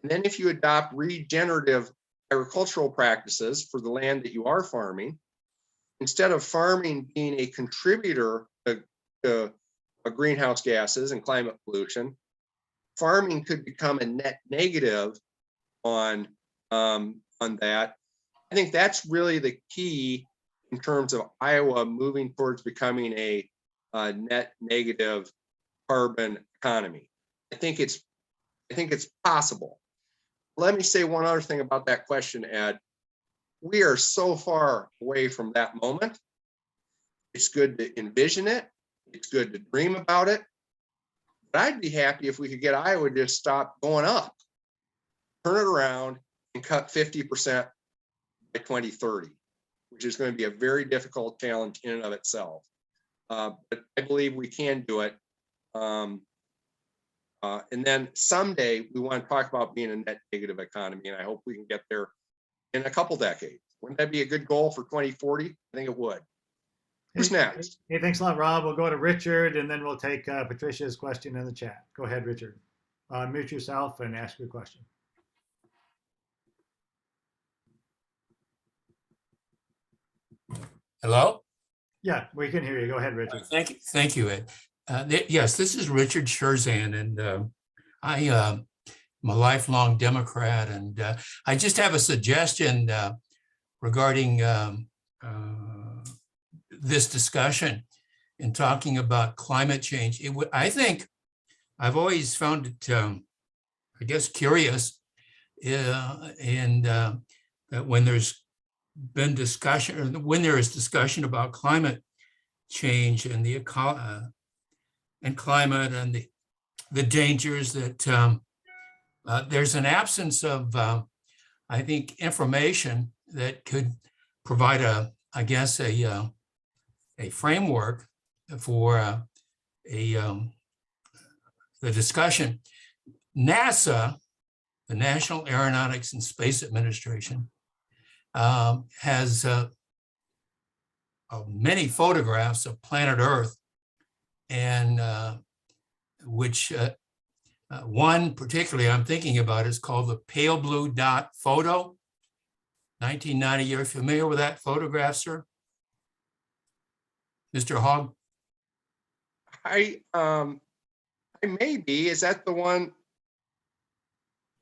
And then if you adopt regenerative agricultural practices for the land that you are farming, instead of farming being a contributor to greenhouse gases and climate pollution, farming could become a net negative on that. I think that's really the key in terms of Iowa moving towards becoming a net negative carbon economy. I think it's possible. Let me say one other thing about that question, Ed. We are so far away from that moment. It's good to envision it. It's good to dream about it. But I'd be happy if we could get Iowa to just stop going up, turn it around, and cut 50% by 2030, which is going to be a very difficult challenge in and of itself. But I believe we can do it. And then someday we want to talk about being a net negative economy, and I hope we can get there in a couple decades. Wouldn't that be a good goal for 2040? I think it would. Who's next? Hey, thanks a lot, Rob. We'll go to Richard, and then we'll take Patricia's question in the chat. Go ahead, Richard. Mute yourself and ask your question. Hello? Yeah, we can hear you. Go ahead, Richard. Thank you, Ed. Yes, this is Richard Scherzan, and I am a lifelong Democrat, and I just have a suggestion regarding this discussion in talking about climate change. I think I've always found it, I guess, curious, and that when there's been discussion, or when there is discussion about climate change and the and climate and the dangers, that there's an absence of, I think, information that could provide I guess, a framework for the discussion. NASA, the National Aeronautics and Space Administration, has many photographs of planet Earth, and which one particularly I'm thinking about is called the pale blue dot photo, 1990. You're familiar with that photograph, sir? Mr. Hogg? I may be. Is that the one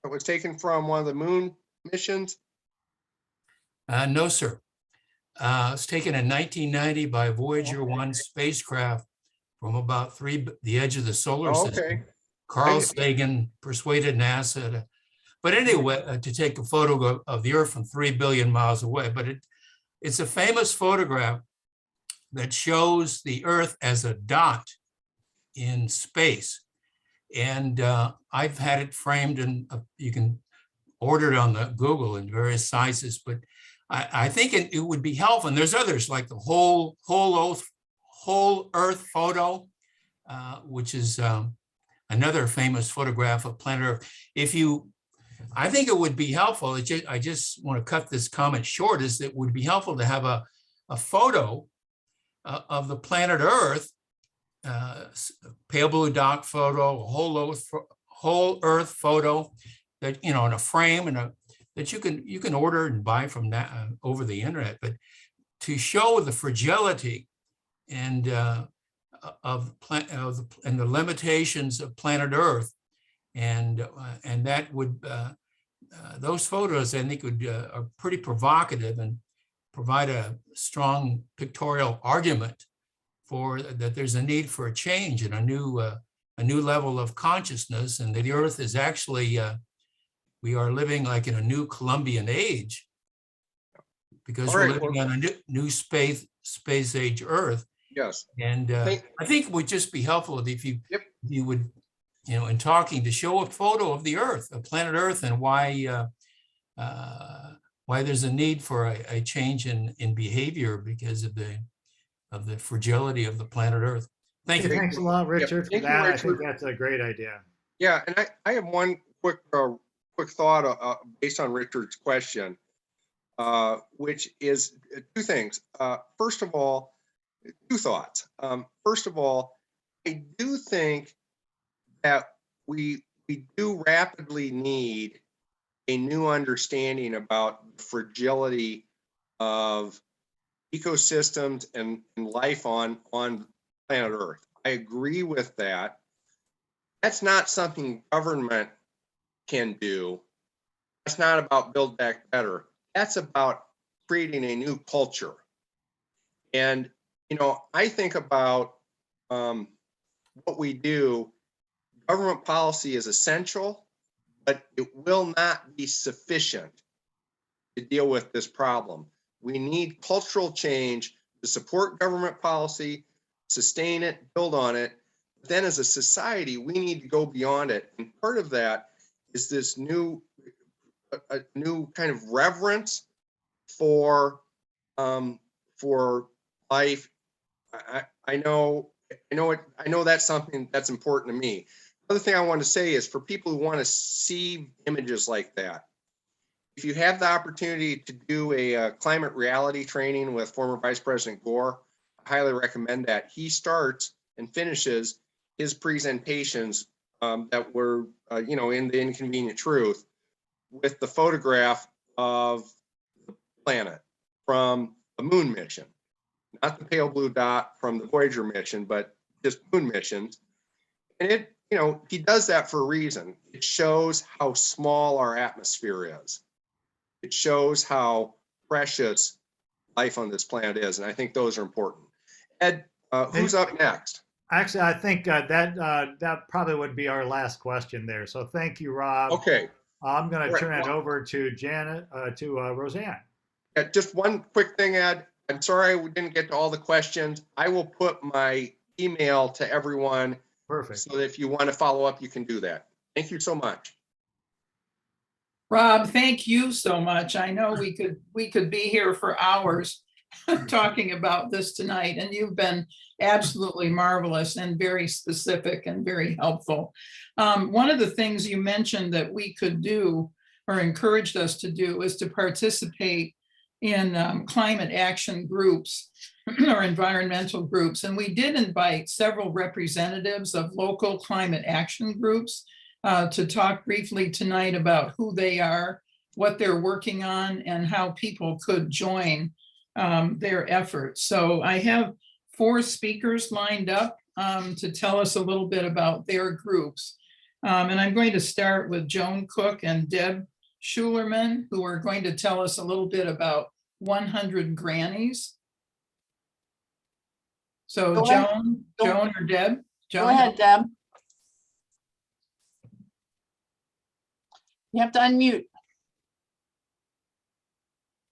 that was taken from one of the moon missions? No, sir. It was taken in 1990 by Voyager 1 spacecraft from about the edge of the solar system. Okay. Carl I- Sagan persuaded NASA but anyway, to take a photo of the Earth from 3 billion miles away. But it's a famous photograph that shows the Earth as a dot in space. And I've had it framed, and you can order it on the Google in various sizes. But I think it would be helpful. And there's others like the whole Earth photo, which is another famous photograph of planet Earth. I think it would be helpful. I just want to cut this comment short. Is it would be helpful to have a photo of the planet Earth, pale blue dot photo, a whole Earth photo that in a frame that you can order and buy from that over the internet. But to show the fragility and the limitations of planet Earth. And that would, those photos, I think, are pretty provocative and provide a strong pictorial argument for that there's a need for a change and a new level of consciousness, and that the Earth is actually, we are living like in a new Columbian age because we're living on a new space age Earth. Yes. And I think it would just be helpful if you would, in talking, to show a photo of the Earth, of planet Earth, and why there's a need for a change in behavior because of the fragility of the planet Earth. Thank you. Thanks a lot, Richard, for Thank you, that. I Richard. think that's a great idea. Yeah, and I have one quick thought based on Richard's question, which is two things. First of all, two thoughts. First of all, I do think that we do rapidly need a new understanding about the fragility of ecosystems and life on planet Earth. I agree with that. That's not something government can do. That's not about Build Back Better. That's about creating a new culture. And, I think about what we do. Government policy is essential, but it will not be sufficient to deal with this problem. We need cultural change to support government policy, sustain it, build on it. But then as a society, we need to go beyond it. And part of that is this new kind of reverence for life. I know that's something that's important to me. Other thing I want to say is for people who want to see images like that, if you have the opportunity to do a climate reality training with former Vice President Gore, I highly recommend that. He starts and finishes his presentations that were, in The Inconvenient Truth with the photograph of the planet from the moon mission, not the pale blue dot from the Voyager mission, but just moon missions. And he does that for a reason. It shows how small our atmosphere is. It shows how precious life on this planet is. And I think those are important. Ed, who's up next? Actually, I think that probably would be our last question there. So thank you, Rob. Okay. I'm going to Right. turn it over to Roseanne. Just one quick thing, Ed. I'm sorry we didn't get to all the questions. I will put my email to everyone. Perfect. So that if you want to follow up, you can do that. Thank you so much. Rob, thank you so much. I know we could be here for hours talking about this tonight, and you've been absolutely marvelous and very specific and very helpful. One of the things you mentioned that we could do or encouraged us to do is to participate in climate action groups or environmental groups. And we did invite several representatives of local climate action groups to talk briefly tonight about who they are, what they're working on, and how people could join their efforts. So I have 4 speakers lined up to tell us a little bit about their groups. And I'm going to start with Joan Cook and Deb Schulerman, who are going to tell us a little bit about 100 Grannies. So Go ahead. Joan or Deb? Go ahead, Deb. You have to unmute.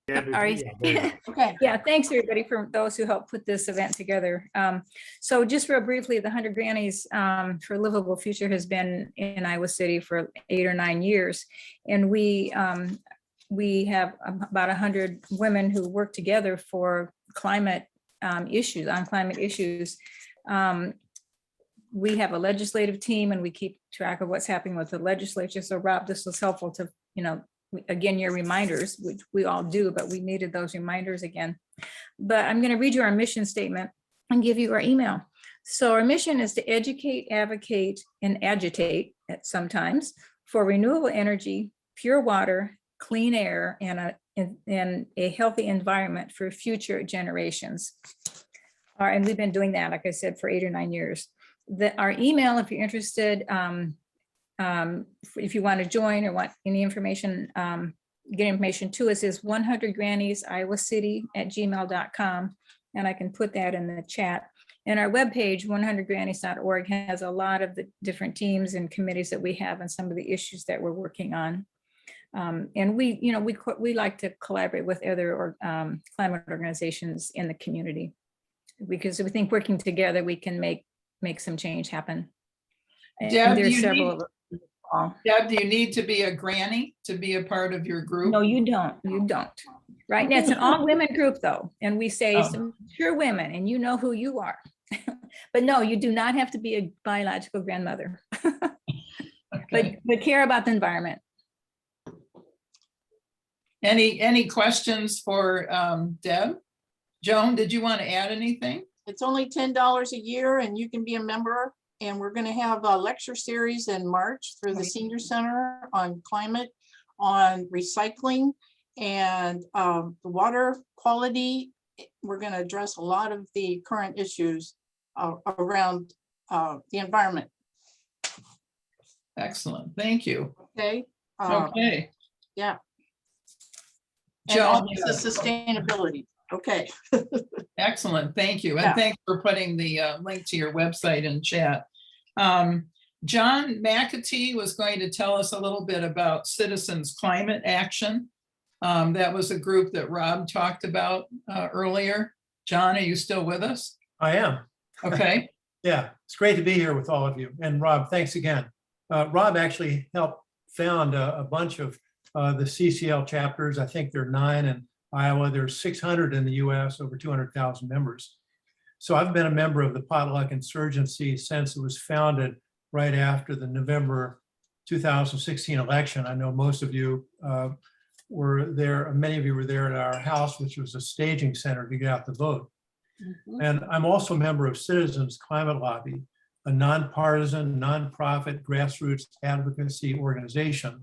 Yeah, Sorry. yeah, there you go. Okay. Yeah, thanks everybody for those who helped put this event together. So just real briefly, the 100 Grannies for a Livable Future has been in Iowa City for 8 or 9 years. And we have about 100 women who work together for climate issues, on climate issues. We have a legislative team and we keep track of what's happening with the legislature. So Rob, this was helpful to, again, your reminders, which we all do, but we needed those reminders again. But I'm going to read you our mission statement and give you our email. So our mission is to educate, advocate, and agitate at sometimes for renewable energy, pure water, clean air, and a healthy environment for future generations. And we've been doing that, like I said, for 8 or 9 years. Our email, if you're interested, if you want to join or want any information, get information to us, is 100granniesiowacity@gmail.com. And I can put that in the chat. And our webpage, 100grannies.org, has a lot of the different teams and committees that we have and some of the issues that we're working on. And we like to collaborate with other climate organizations in the community, because we think working together, we can make some change happen. And Deb, there's several of them. Deb, do you need to be a granny to be a part of your group? No, you don't. Right now, it's an all women group though. And we say Oh. some pure women and you know who you are. But no, you do not have to be a biological grandmother, Okay. but care about the environment. Any questions for Deb? Joan, did you want to add anything? It's only $10 a year and you can be a member. And we're going to have a lecture series in March through the Senior Center on climate, on recycling, and the water quality. We're going to address a lot of the current issues around the environment. Excellent, thank you. Okay. Okay. Yeah. And Joan, also sustainability. Okay. excellent, thank you. And Yeah. thanks for putting the link to your website in chat. John McAtee was going to tell us a little bit about Citizens Climate Action. That was a group that Rob talked about earlier. John, are you still with us? I am. Okay, Yeah, it's great to be here with all of you. And Rob, thanks again. Rob actually helped found a bunch of the CCL chapters. I think there are 9 in Iowa. There's 600 in the US, over 200,000 members. So I've been a member of the Potluck Insurgency since it was founded right after the November 2016 election. I know most of you were there, many of you were there at our house, which was a staging center to get out the vote. And I'm also a member of Citizens Climate Lobby, a nonpartisan, nonprofit, grassroots advocacy organization.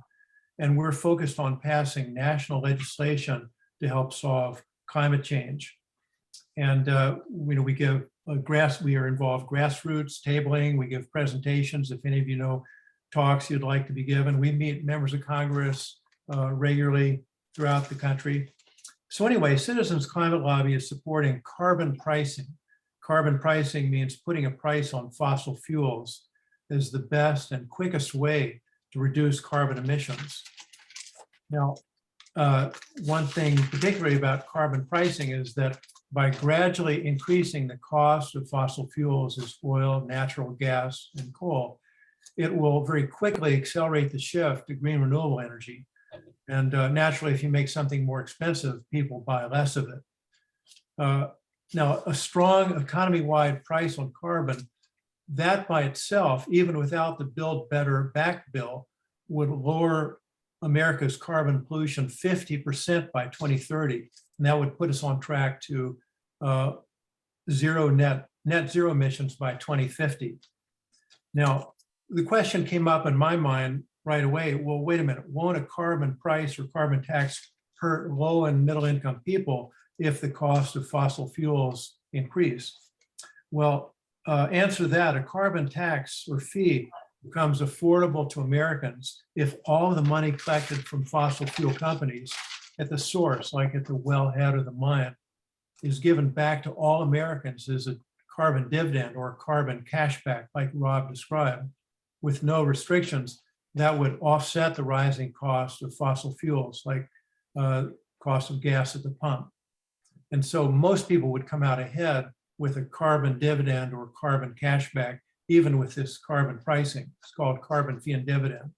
And we're focused on passing national legislation to help solve climate change. And we give we are involved grassroots tabling, we give presentations. If any of you know talks you'd like to be given, we meet members of Congress regularly throughout the country. So anyway, Citizens Climate Lobby is supporting carbon pricing. Carbon pricing means putting a price on fossil fuels is the best and quickest way to reduce carbon emissions. Now, one thing particularly about carbon pricing is that by gradually increasing the cost of fossil fuels as oil, natural gas, and coal, it will very quickly accelerate the shift to green renewable energy. And naturally, if you make something more expensive, people buy less of it. Now, a strong economy-wide price on carbon, that by itself, even without the Build Better Back bill, would lower America's carbon pollution 50% by 2030. And that would put us on track to net zero emissions by 2050. Now, the question came up in my mind right away, well, wait a minute, won't a carbon price or carbon tax hurt low and middle income people if the cost of fossil fuels increase? Well, answer that, a carbon tax or fee becomes affordable to Americans if all of the money collected from fossil fuel companies at the source, like at the wellhead or the mine, is given back to all Americans as a carbon dividend or carbon cashback, like Rob described, with no restrictions. that would offset the rising cost of fossil fuels, like cost of gas at the pump. And so most people would come out ahead with a carbon dividend or carbon cashback, even with this carbon pricing. It's called carbon fee and dividend.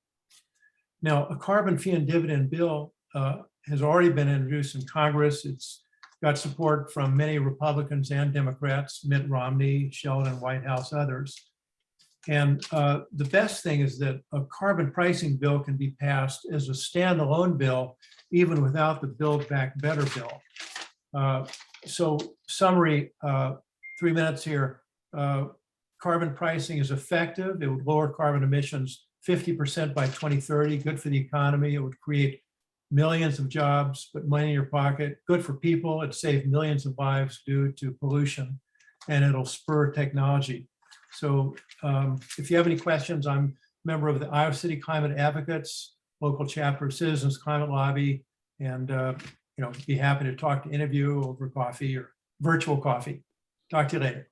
Now, a carbon fee and dividend bill has already been introduced in Congress. It's got support from many Republicans and Democrats, Mitt Romney, Sheldon Whitehouse, others. And the best thing is that a carbon pricing bill can be passed as a standalone bill, even without the Build Back Better bill. So summary, 3 minutes here. Carbon pricing is effective. It would lower carbon emissions 50% by 2030, good for the economy. It would create millions of jobs, put money in your pocket, good for people. It'd save millions of lives due to pollution, and it'll spur technology. So if you have any questions, I'm a member of the Iowa City Climate Advocates, local chapter of Citizens Climate Lobby, and be happy to talk to any of you over coffee or virtual coffee. Talk to you later.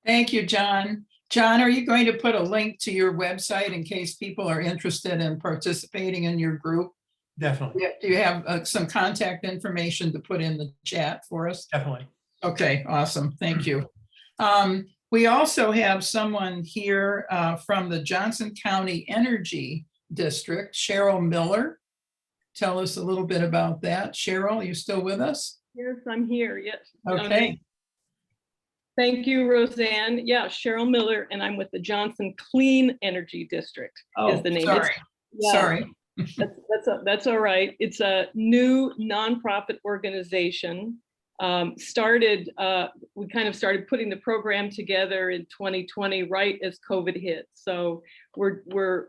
Thank you, John. John, are you going to put a link to your website in case people are interested in participating in your group? Definitely, Do you have some contact information to put in the chat for us? definitely. Okay, awesome. Thank you. We also have someone here from the Johnson County Energy District, Cheryl Miller. Tell us a little bit about that. Cheryl, you still with us? Yes, I'm here. Yes. Okay. Thank you, Roseanne. Yeah, Cheryl Miller, and I'm with the Johnson Clean Energy District is the name. Sorry. Yeah, Sorry. that's all right. It's a new nonprofit organization. We kind of started putting the program together in 2020, right as COVID hit. So we're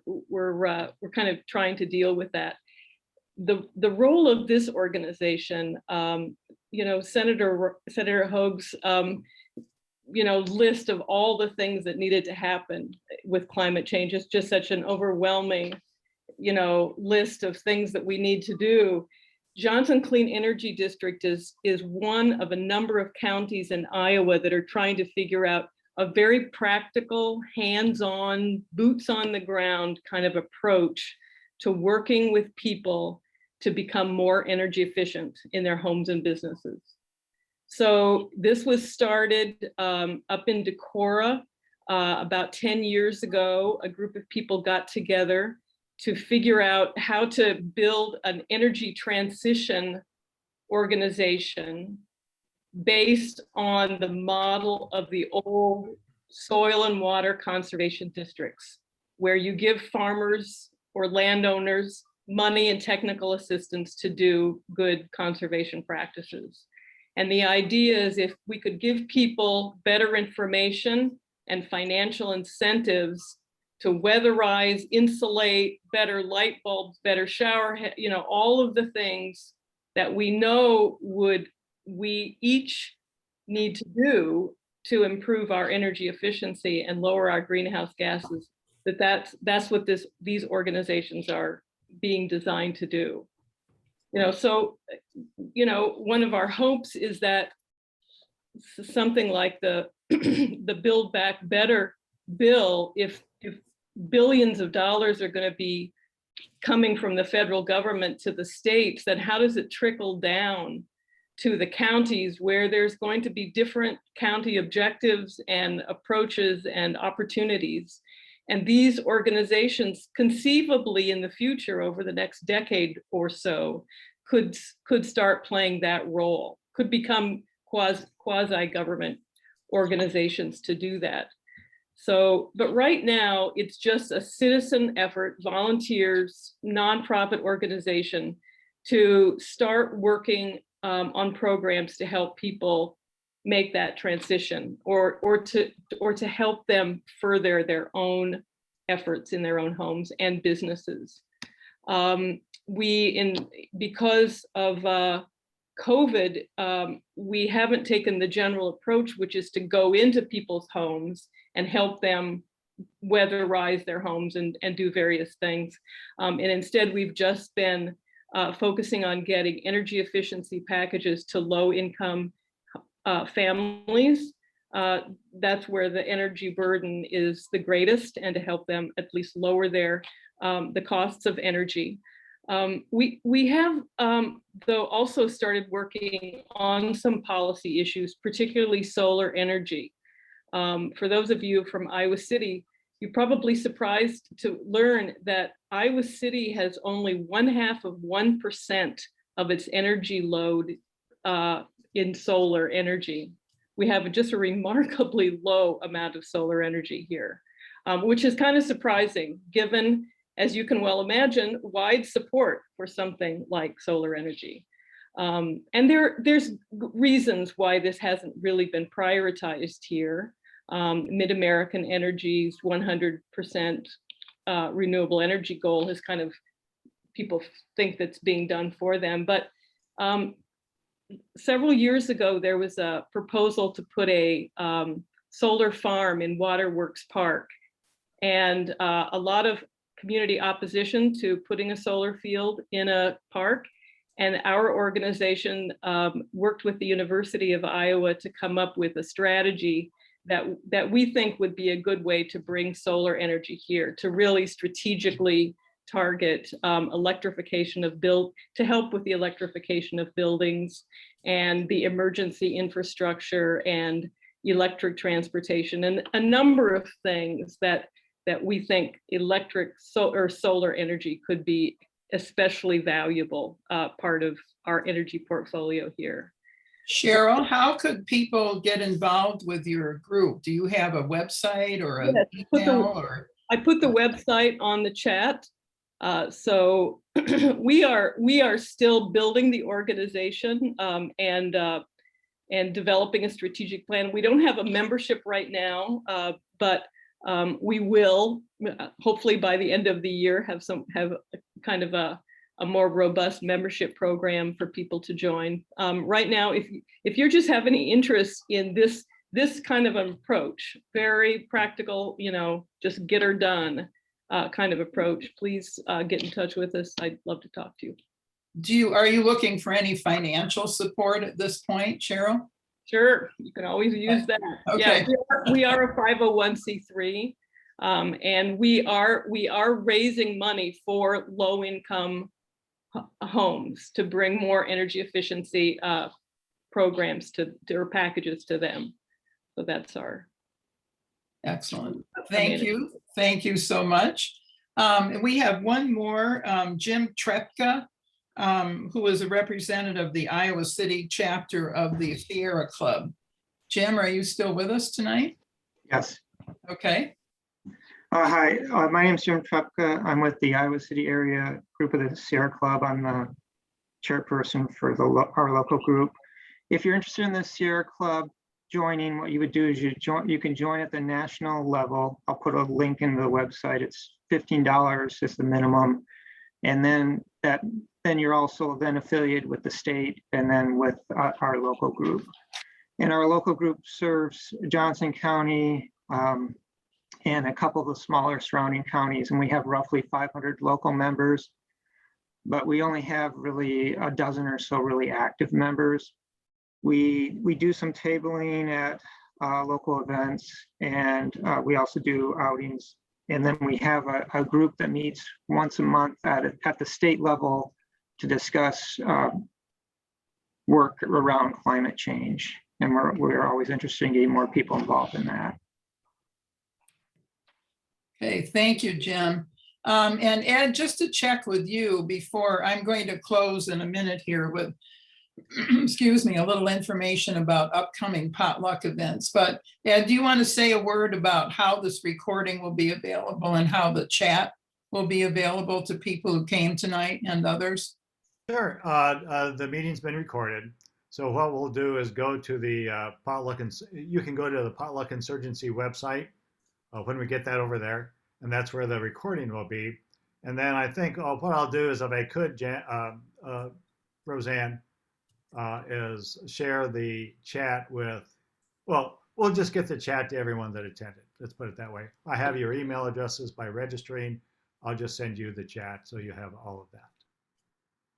kind of trying to deal with that. The role of this organization, Senator Hogg's list of all the things that needed to happen with climate change is just such an overwhelming list of things that we need to do. Johnson Clean Energy District is one of a number of counties in Iowa that are trying to figure out a very practical, hands-on, boots on the ground kind of approach to working with people to become more energy efficient in their homes and businesses. So this was started up in Decorah about 10 years ago. A group of people got together to figure out how to build an energy transition organization based on the model of the old soil and water conservation districts, where you give farmers or landowners money and technical assistance to do good conservation practices. And the idea is if we could give people better information and financial incentives to weatherize, insulate, better light bulbs, better shower, all of the things that we know we each need to do to improve our energy efficiency and lower our greenhouse gases, that's what these organizations are being designed to do. So one of our hopes is that something like the the Build Back Better bill, if billions of dollars are going to be coming from the federal government to the states, then how does it trickle down to the counties where there's going to be different county objectives and approaches and opportunities? And these organizations conceivably in the future, over the next decade or so, could start playing that role, could become quasi-government organizations to do that. So, but right now it's just a citizen effort, volunteers, nonprofit organization to start working on programs to help people make that transition, or to help them further their own efforts in their own homes and businesses. Because of COVID, we haven't taken the general approach, which is to go into people's homes and help them weatherize their homes and do various things. And instead, we've just been focusing on getting energy efficiency packages to low-income families that's where the energy burden is the greatest, and to help them at least lower their the costs of energy. We have, though, also started working on some policy issues, particularly solar energy. For those of you from Iowa City, you're probably surprised to learn that Iowa City has only 0.5% of its energy load in solar energy. We have just a remarkably low amount of solar energy here, which is kind of surprising given, as you can well imagine, wide support for something like solar energy. And there's reasons why this hasn't really been prioritized here. Mid-American Energy's 100% renewable energy goal has kind of, people think that's being done for them. But several years ago, there was a proposal to put a solar farm in Waterworks Park, and a lot of community opposition to putting a solar field in a park. And our organization worked with the University of Iowa to come up with a strategy that we think would be a good way to bring solar energy here, to really strategically target electrification of to help with the electrification of buildings and the emergency infrastructure and electric transportation, and a number of things that we think solar energy could be especially valuable part of our energy portfolio here. Cheryl, how could people get involved with your group? Do you have a website or an email? I put the website on the chat. So we are still building the organization and developing a strategic plan. We don't have a membership right now, but we will hopefully by the end of the year have kind of a more robust membership program for people to join. Right now, if you're just have any interest in this kind of approach, very practical, just get her done kind of approach, please get in touch with us. I'd love to talk to you. Are you looking for any financial support at this point, Cheryl? Sure, you can always use that. Okay. Yeah, we are a 501c3, and we are raising money for low-income homes to bring more energy efficiency programs or packages to them. So that's our. Excellent. Thank you. Thank you so much. We have one more, Jim Trepka, who is a representative of the Iowa City chapter of the Sierra Club. Jim, are you still with us tonight? Yes. Okay. Hi, my name is Jim Trepka. I'm with the Iowa City area group of the Sierra Club. I'm the chairperson for our local group. If you're interested in the Sierra Club joining, what you would do is you can join at the national level. I'll put a link in the website. It's $15 is the minimum. And then you're also then affiliated with the state and then with our local group. And our local group serves Johnson County and a couple of the smaller surrounding counties. And we have roughly 500 local members, but we only have really a dozen or so really active members. We do some tabling at local events, and we also do outings. And then we have a group that meets once a month at the state level to discuss work around climate change. And we're always interested in getting more people involved in that. Okay, thank you, Jim. And Ed, just to check with you before I'm going to close in a minute here with, excuse me, a little information about upcoming potluck events. But Ed, do you want to say a word about how this recording will be available and how the chat will be available to people who came tonight and others? Sure. The meeting's been recorded. So what we'll do is go to the you can go to the Potluck Insurgency website when we get that over there, and that's where the recording will be. And then I think what I'll do is, if I could, Roseanne, is share the chat with, well, we'll just get the chat to everyone that attended. Let's put it that way. I have your email addresses by registering. I'll just send you the chat so you have all of that.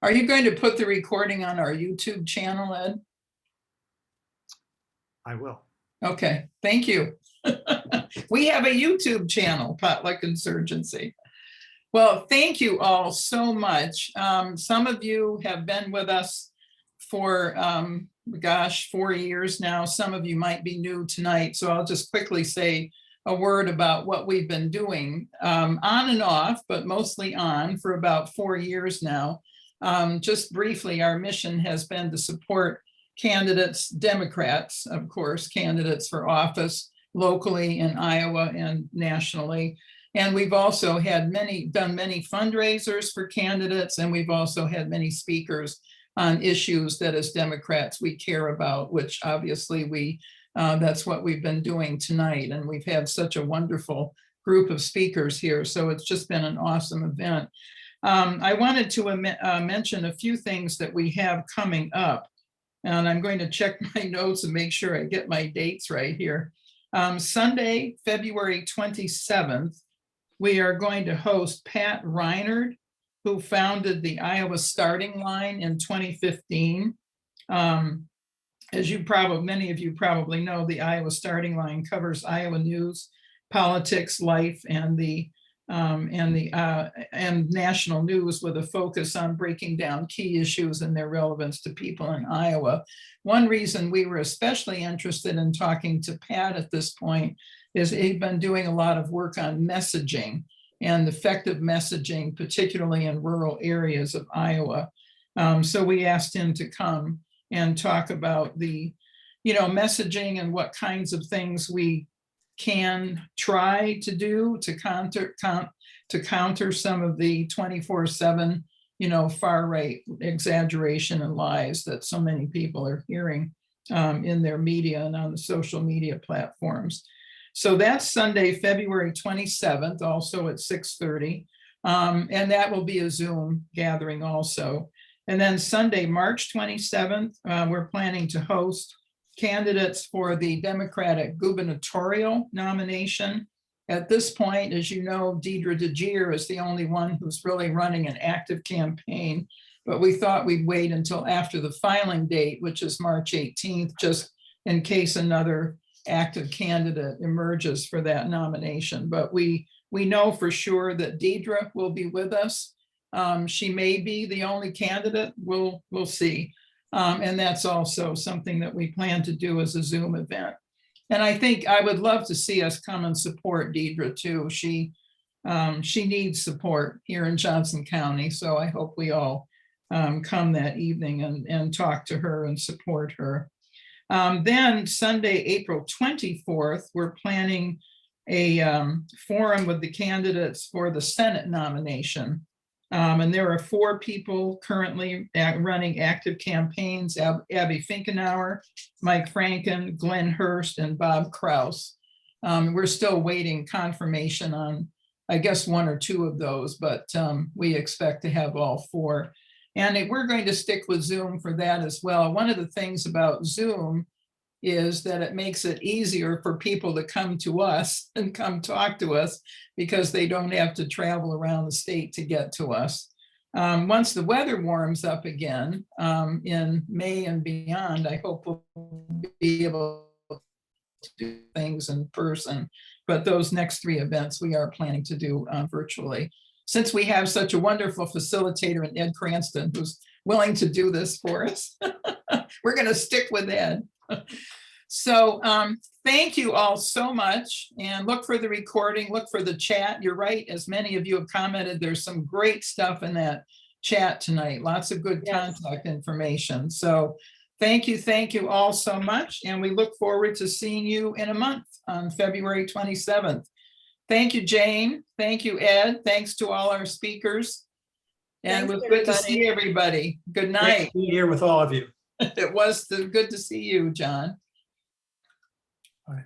Are you going to put the recording on our YouTube channel, Ed? I will. Okay, thank you. We have a YouTube channel, Potluck Insurgency. Well, thank you all so much. Some of you have been with us for, gosh, 4 years now. Some of you might be new tonight, so I'll just quickly say a word about what we've been doing on and off, but mostly on for about 4 years now. Just briefly, our mission has been to support candidates, Democrats, of course, candidates for office locally in Iowa and nationally. And we've also had done many fundraisers for candidates, and we've also had many speakers on issues that as Democrats we care about, which obviously that's what we've been doing tonight. And we've had such a wonderful group of speakers here. So it's just been an awesome event. I wanted to mention a few things that we have coming up. And I'm going to check my notes and make sure I get my dates right here. Sunday, February 27th, we are going to host Pat Reinard, who founded the Iowa Starting Line in 2015. As many of you probably know, the Iowa Starting Line covers Iowa news, politics, life, and national news with a focus on breaking down key issues and their relevance to people in Iowa. One reason we were especially interested in talking to Pat at this point is he'd been doing a lot of work on messaging and effective messaging, particularly in rural areas of Iowa. So we asked him to come and talk about the, messaging and what kinds of things we can try to do to counter some of the 24/7, far right exaggeration and lies that so many people are hearing in their media and on the social media platforms. So that's Sunday, February 27th, also at 6:30. And that will be a Zoom gathering also. And then Sunday, March 27th, we're planning to host candidates for the Democratic gubernatorial nomination. At this point, as you know, Deidre DeGear is the only one who's really running an active campaign, but we thought we'd wait until after the filing date, which is March 18th, just in case another active candidate emerges for that nomination. But we know for sure that Deidre will be with us. She may be the only candidate, we'll see. And that's also something that we plan to do as a Zoom event. And I think I would love to see us come and support Deidre too. She needs support here in Johnson County. So I hope we all come that evening and talk to her and support her. Then Sunday, April 24th, we're planning a forum with the candidates for the Senate nomination. And there are 4 people currently running active campaigns: Abby Finkenauer, Mike Franken, Glenn Hurst, and Bob Kraus. We're still waiting confirmation on, I guess, 1 or 2 of those, but we expect to have all 4. And we're going to stick with Zoom for that as well. One of the things about Zoom is that it makes it easier for people to come to us and come talk to us because they don't have to travel around the state to get to us. Once the weather warms up again in May and beyond, I hope we'll be able to do things in person. But those next 3 events we are planning to do virtually. Since we have such a wonderful facilitator in Ed Cranston who's willing to do this for us, we're going to stick with Ed. So thank you all so much, and look for the recording, look for the chat. You're right, as many of you have commented, there's some great stuff in that chat tonight, lots of good contact information. So thank you all so much, and we look forward to seeing you in a month on February 27th. Thank you, Jane. Thank you, Ed. Thanks to all our speakers. And it was good to see everybody. Good night. Great to be here with all of you. It was good to see you, John. All right.